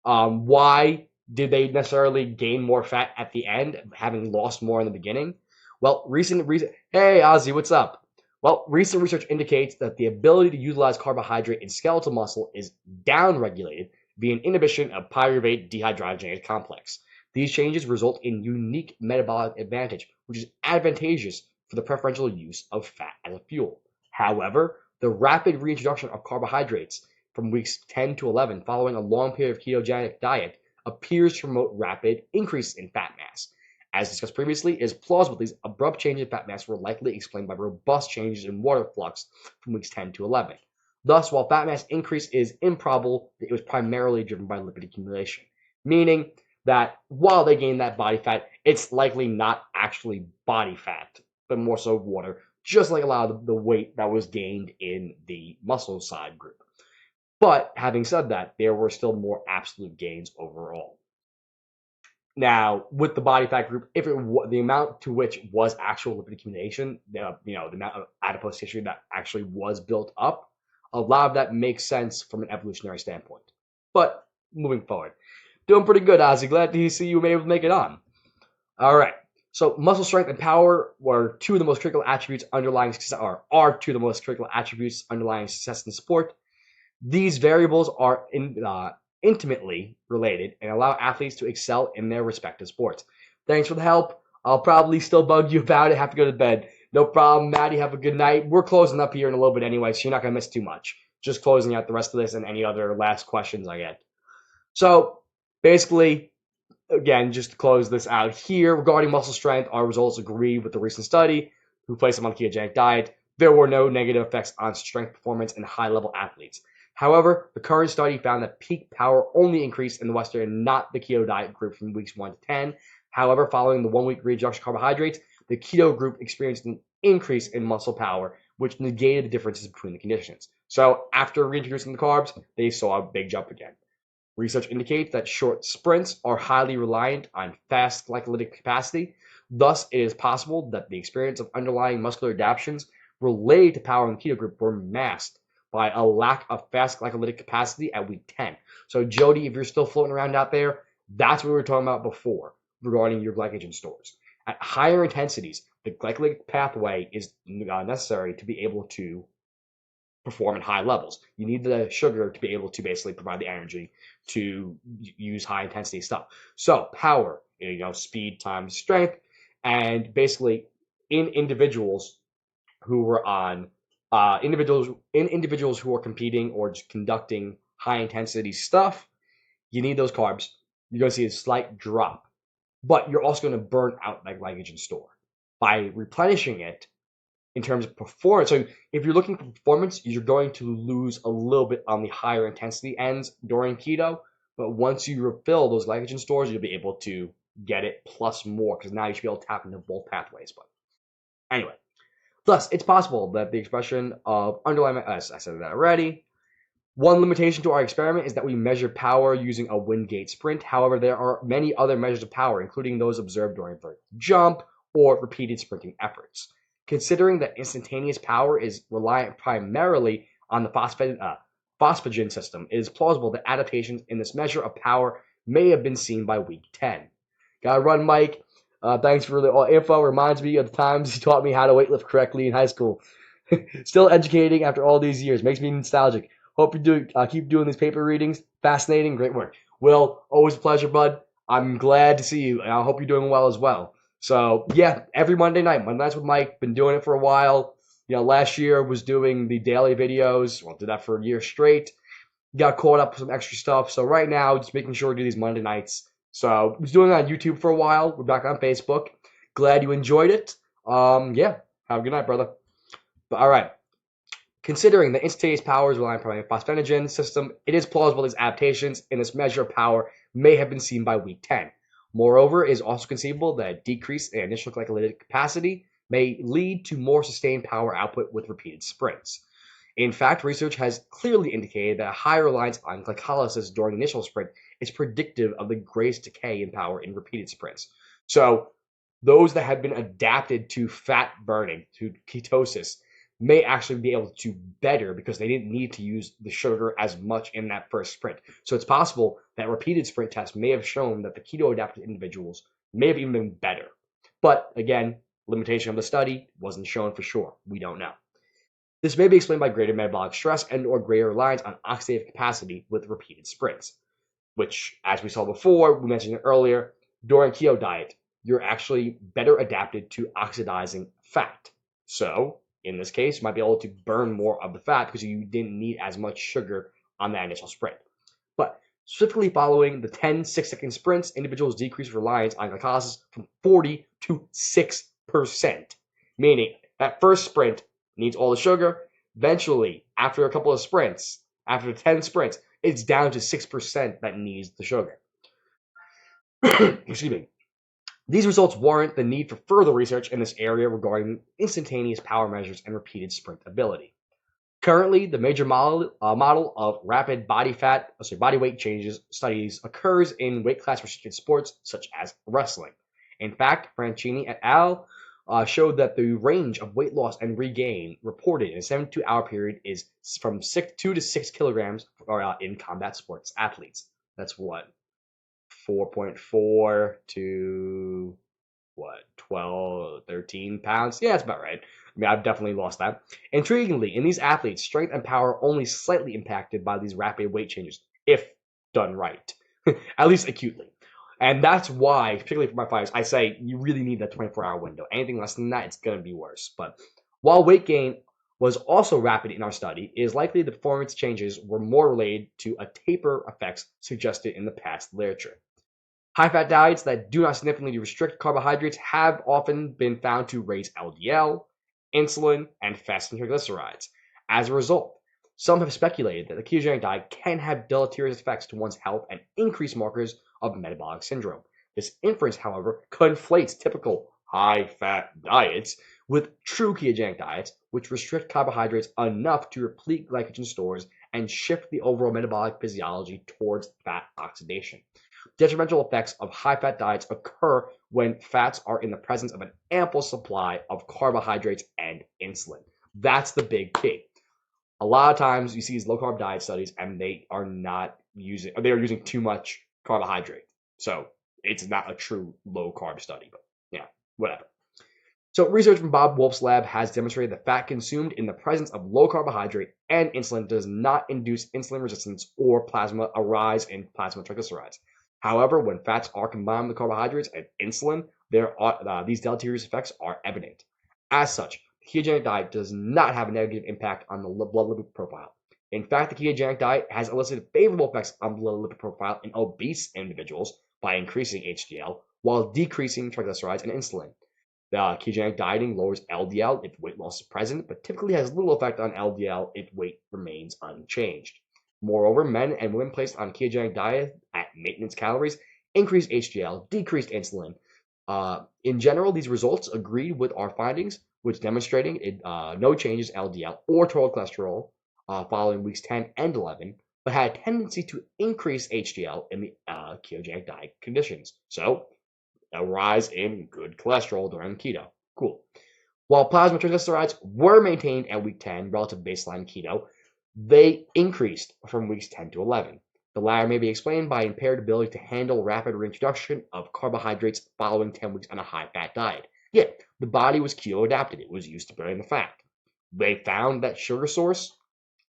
Why did they necessarily gain more fat at the end, having lost more in the beginning? Well, Hey, Ozzy, what's up? Well, recent research indicates that the ability to utilize carbohydrate in skeletal muscle is downregulated via an inhibition of pyruvate dehydrogenase complex. These changes result in unique metabolic advantage, which is advantageous for the preferential use of fat as a fuel. However, the rapid reintroduction of carbohydrates from weeks 10 to 11 following a long period of ketogenic diet appears to promote rapid increase in fat mass. As discussed previously, it is plausible these abrupt changes in fat mass were likely explained by robust changes in water flux from weeks 10 to 11. Thus, while fat mass increase is improbable, it was primarily driven by lipid accumulation, meaning that while they gained that body fat, it's likely not actually body fat, but more so water, just like a lot of the weight that was gained in the muscle side group. But having said that, there were still more absolute gains overall. Now, with the body fat group, if the amount to which was actual lipid accumulation, the amount of adipose tissue that actually was built up, a lot of that makes sense from an evolutionary standpoint. But moving forward, doing pretty good, Ozzy. Glad to see you were able to make it on. All right. So muscle strength and power were two of the most critical attributes underlying success, or are two of the most critical attributes underlying success in sport. These variables are intimately related and allow athletes to excel in their respective sports. Thanks for the help. I'll probably still bug you about it. Have to go to bed. No problem, Maddie. Have a good night. We're closing up here in a little bit anyway, so you're not going to miss too much. Just closing out the rest of this and any other last questions I get. So basically, again, just to close this out here, regarding muscle strength, our results agree with the recent study who placed them on a ketogenic diet. There were no negative effects on strength performance in high-level athletes. However, the current study found that peak power only increased in the Western and not the keto diet group from weeks 1 to 10. However, following the 1-week reintroduction of carbohydrates, the keto group experienced an increase in muscle power, which negated the differences between the conditions. So after reintroducing the carbs, they saw a big jump again. Research indicates that short sprints are highly reliant on fast glycolytic capacity. Thus, it is possible that the experience of underlying muscular adaptations related to power in the keto group were masked by a lack of fast glycolytic capacity at week 10. So, Jody, if you're still floating around out there, that's what we were talking about before regarding your glycogen stores. At higher intensities, the glycolytic pathway is necessary to be able to perform at high levels. You need the sugar to be able to basically provide the energy to use high intensity stuff. So power, speed times strength, and basically in individuals who were on individuals who are competing or just conducting high intensity stuff, You need those carbs. You're going to see a slight drop, but you're also going to burn out that glycogen store. By replenishing it in terms of performance, so if you're looking for performance, you're going to lose a little bit on the higher intensity ends during keto, but once you refill those glycogen stores, you'll be able to get it plus more, because now you should be able to tap into both pathways. But anyway, thus, it's possible that the expression of underlying, as I said that already. One limitation to our experiment is that we measure power using a wind gate sprint. However, there are many other measures of power, including those observed during vertical jump or repeated sprinting efforts. Considering that instantaneous power is reliant primarily on the phosphagen system, it is plausible that adaptations in this measure of power may have been seen by week 10. Gotta run, Mike. Thanks for the info. Reminds me of the times you taught me how to weightlift correctly in high school. Still educating after all these years. Makes me nostalgic. Hope you do keep doing these paper readings. Fascinating, great work. Will, always a pleasure, bud. I'm glad to see you, and I hope you're doing well as well. So yeah, every Monday nights with Mike. Been doing it for a while. Last year was doing the daily videos. Well, did that for a year straight. Got caught up with some extra stuff. So right now, just making sure we do these Monday nights. So I was doing it on YouTube for a while. We're back on Facebook. Glad you enjoyed it. Yeah, have a good night, brother. But all right. Considering that instantaneous power is relying primarily on the phosphagen system, it is plausible these adaptations in this measure of power may have been seen by week 10. Moreover, it is also conceivable that a decrease in initial glycolytic capacity may lead to more sustained power output with repeated sprints. In fact, research has clearly indicated that a higher reliance on glycolysis during the initial sprint is predictive of the greatest decay in power in repeated sprints. So, those that have been adapted to fat burning, to ketosis, may actually be able to better because they didn't need to use the sugar as much in that first sprint. So it's possible that repeated sprint tests may have shown that the keto adapted individuals may have even been better. But again, limitation of the study wasn't shown for sure. We don't know. This may be explained by greater metabolic stress and or greater reliance on oxidative capacity with repeated sprints, which, as we saw before, we mentioned it earlier, during keto diet, you're actually better adapted to oxidizing fat. So in this case, you might be able to burn more of the fat because you didn't need as much sugar on that initial sprint. But specifically following the 10 6-second sprints, individuals decrease reliance on glycolysis from 40 to 6%, meaning that first sprint needs all the sugar. Eventually, after a couple of sprints, after 10 sprints, it's down to 6% that needs the sugar. Excuse me. These results warrant the need for further research in this area regarding instantaneous power measures and repeated sprint ability. Currently, the major model of rapid body weight changes studies occurs in weight class restricted sports such as wrestling. In fact, Franchini et al. Showed that the range of weight loss and regain reported in a 72-hour period is from 2 to 6 kilograms in combat sports athletes. That's what? 4.4 to 12, 13 pounds? Yeah, that's about right. I mean, I've definitely lost that. Intriguingly, in these athletes, strength and power are only slightly impacted by these rapid weight changes, if done right, at least acutely. And that's why, particularly for my fighters, I say you really need that 24-hour window. Anything less than that, it's going to be worse. But while weight gain was also rapid in our study, it is likely the performance changes were more related to a taper effects suggested in the past literature. High-fat diets that do not significantly restrict carbohydrates have often been found to raise LDL, insulin, and fasting triglycerides. As a result, some have speculated that the ketogenic diet can have deleterious effects to one's health and increase markers of metabolic syndrome. This inference, however, conflates typical high-fat diets with true ketogenic diets, which restrict carbohydrates enough to replete glycogen stores and shift the overall metabolic physiology towards fat oxidation. Detrimental effects of high-fat diets occur when fats are in the presence of an ample supply of carbohydrates and insulin. That's the big key. A lot of times you see these low-carb diet studies and they are using too much carbohydrate. So it's not a true low-carb study, but yeah, whatever. So research from Bob Wolf's lab has demonstrated that fat consumed in the presence of low carbohydrate and insulin does not induce insulin resistance or a rise in plasma triglycerides. However, when fats are combined with carbohydrates and insulin, these deleterious effects are evident. As such, the ketogenic diet does not have a negative impact on the blood lipid profile. In fact, the ketogenic diet has elicited favorable effects on blood lipid profile in obese individuals by increasing HDL while decreasing triglycerides and insulin. The ketogenic dieting lowers LDL if weight loss is present, but typically has little effect on LDL if weight remains unchanged. Moreover, men and women placed on ketogenic diet at maintenance calories increased HDL, decreased insulin. In general, these results agreed with our findings, which demonstrating no changes in LDL or total cholesterol following weeks 10 and 11, but had a tendency to increase HDL in the ketogenic diet conditions. So, a rise in good cholesterol during keto. Cool. While plasma triglycerides were maintained at week 10 relative to baseline keto, they increased from weeks 10 to 11. The latter may be explained by impaired ability to handle rapid reintroduction of carbohydrates following 10 weeks on a high-fat diet. Yet, the body was keto adapted. It was used to burning the fat. They found that sugar source,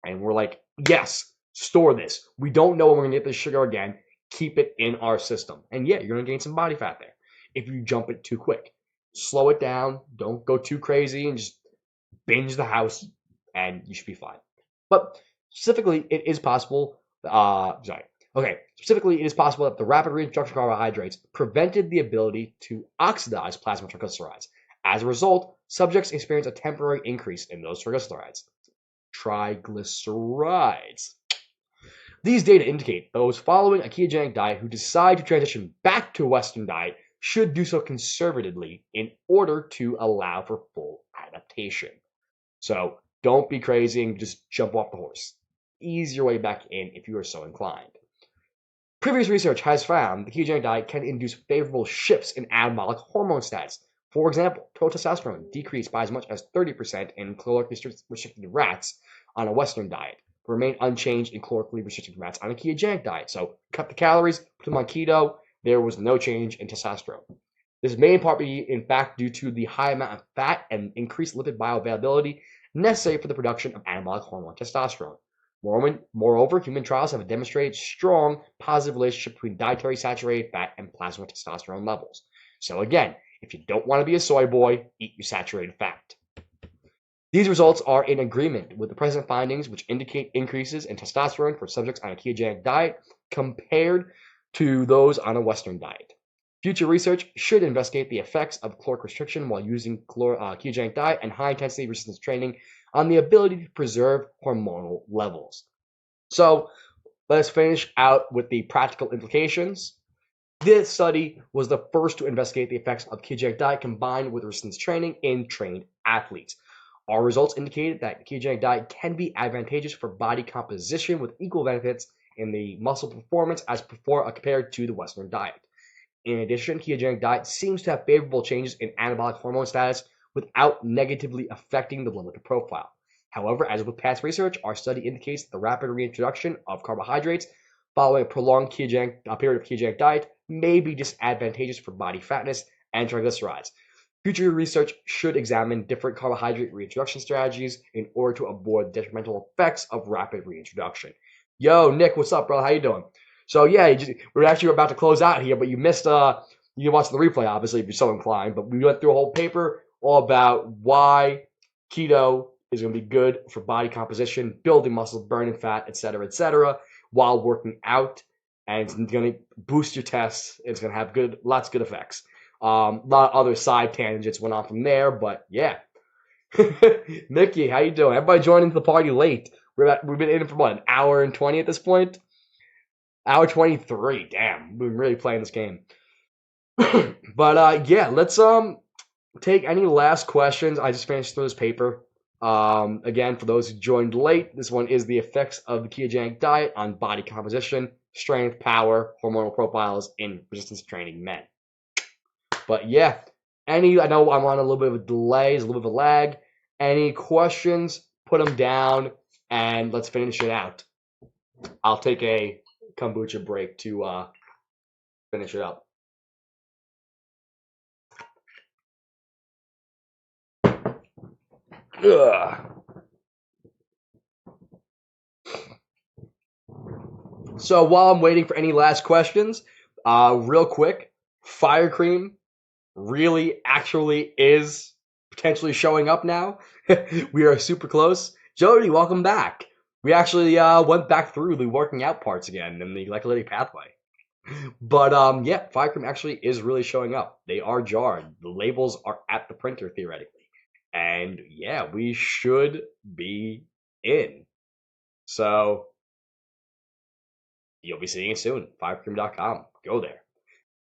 and we're like, yes, store this. We don't know when we're going to get this sugar again. Keep it in our system. And yeah, you're going to gain some body fat there if you jump it too quick. Slow it down. Don't go too crazy and just binge the house, and you should be fine. But specifically, it is possible. Specifically, it is possible that the rapid reintroduction of carbohydrates prevented the ability to oxidize plasma triglycerides. As a result, subjects experience a temporary increase in those triglycerides. Triglycerides. These data indicate those following a ketogenic diet who decide to transition back to a Western diet should do so conservatively in order to allow for full adaptation. So don't be crazy and just jump off the horse. Ease your way back in if you are so inclined. Previous research has found the ketogenic diet can induce favorable shifts in anabolic hormone status. For example, total testosterone decreased by as much as 30% in calorically restricted rats on a Western diet, but remained unchanged in calorically restricted rats on a ketogenic diet. So cut the calories, put them on keto, there was no change in testosterone. This may in part be, in fact, due to the high amount of fat and increased lipid bioavailability necessary for the production of anabolic hormone testosterone. Moreover, human trials have demonstrated strong positive relationship between dietary saturated fat and plasma testosterone levels. So again, if you don't want to be a soy boy, eat your saturated fat. These results are in agreement with the present findings, which indicate increases in testosterone for subjects on a ketogenic diet compared to those on a Western diet. Future research should investigate the effects of caloric restriction while using ketogenic diet and high-intensity resistance training on the ability to preserve hormonal levels. So let's finish out with the practical implications. This study was the first to investigate the effects of ketogenic diet combined with resistance training in trained athletes. Our results indicated that ketogenic diet can be advantageous for body composition with equal benefits in the muscle performance as compared to the Western diet. In addition, ketogenic diet seems to have favorable changes in anabolic hormone status without negatively affecting the lipid profile. However, as with past research, our study indicates that the rapid reintroduction of carbohydrates following a prolonged period of ketogenic diet may be disadvantageous for body fatness and triglycerides. Future research should examine different carbohydrate reintroduction strategies in order to avoid detrimental effects of rapid reintroduction. Yo, Nick, what's up, bro? How you doing? So yeah, we're actually about to close out here, but you missed. You can watch the replay, obviously, if you're so inclined. But we went through a whole paper all about why keto is going to be good for body composition, building muscle, burning fat, etc., while working out, and it's going to boost your tests. It's going to have lots of good effects. A lot of other side tangents went on from there, but yeah. Mickey, how you doing? Everybody joined into the party late. We've been in for what, an hour and 20 at this point? Hour 23. Damn, we've been really playing this game. But yeah, let's take any last questions. I just finished through this paper. Again, for those who joined late, this one is the effects of the ketogenic diet on body composition, strength, power, hormonal profiles in resistance training men. But yeah, I know I'm on a little bit of a delay, a little bit of a lag. Any questions, put them down, and let's finish it out. I'll take a kombucha break to finish it up. Ugh. So while I'm waiting for any last questions, real quick, Fire Cream really actually is potentially showing up now. We are super close. Jody, welcome back. We actually went back through the working out parts again in the glycolytic pathway. But yeah, Fire Cream actually is really showing up. They are jarred. The labels are at the printer theoretically. And yeah, we should be in. So you'll be seeing it soon. Firecream.com. Go there.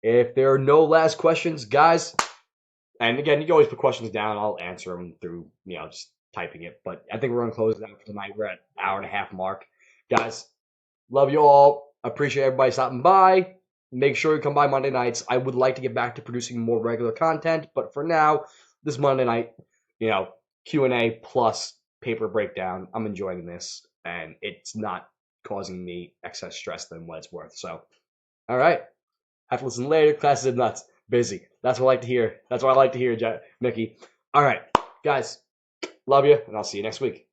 If there are no last questions, guys, and again, you can always put questions down. I'll answer them through, just typing it. But I think we're going to close it out for tonight. We're at hour and a half mark. Guys, love you all. Appreciate everybody stopping by. Make sure you come by Monday nights. I would like to get back to producing more regular content, but for now, this Monday night, Q&A plus paper breakdown. I'm enjoying this, and it's not causing me excess stress than what it's worth. So, all right. Have to listen later. Class is nuts. Busy. That's what I like to hear. That's what I like to hear, Mickey. All right, guys. Love you, and I'll see you next week.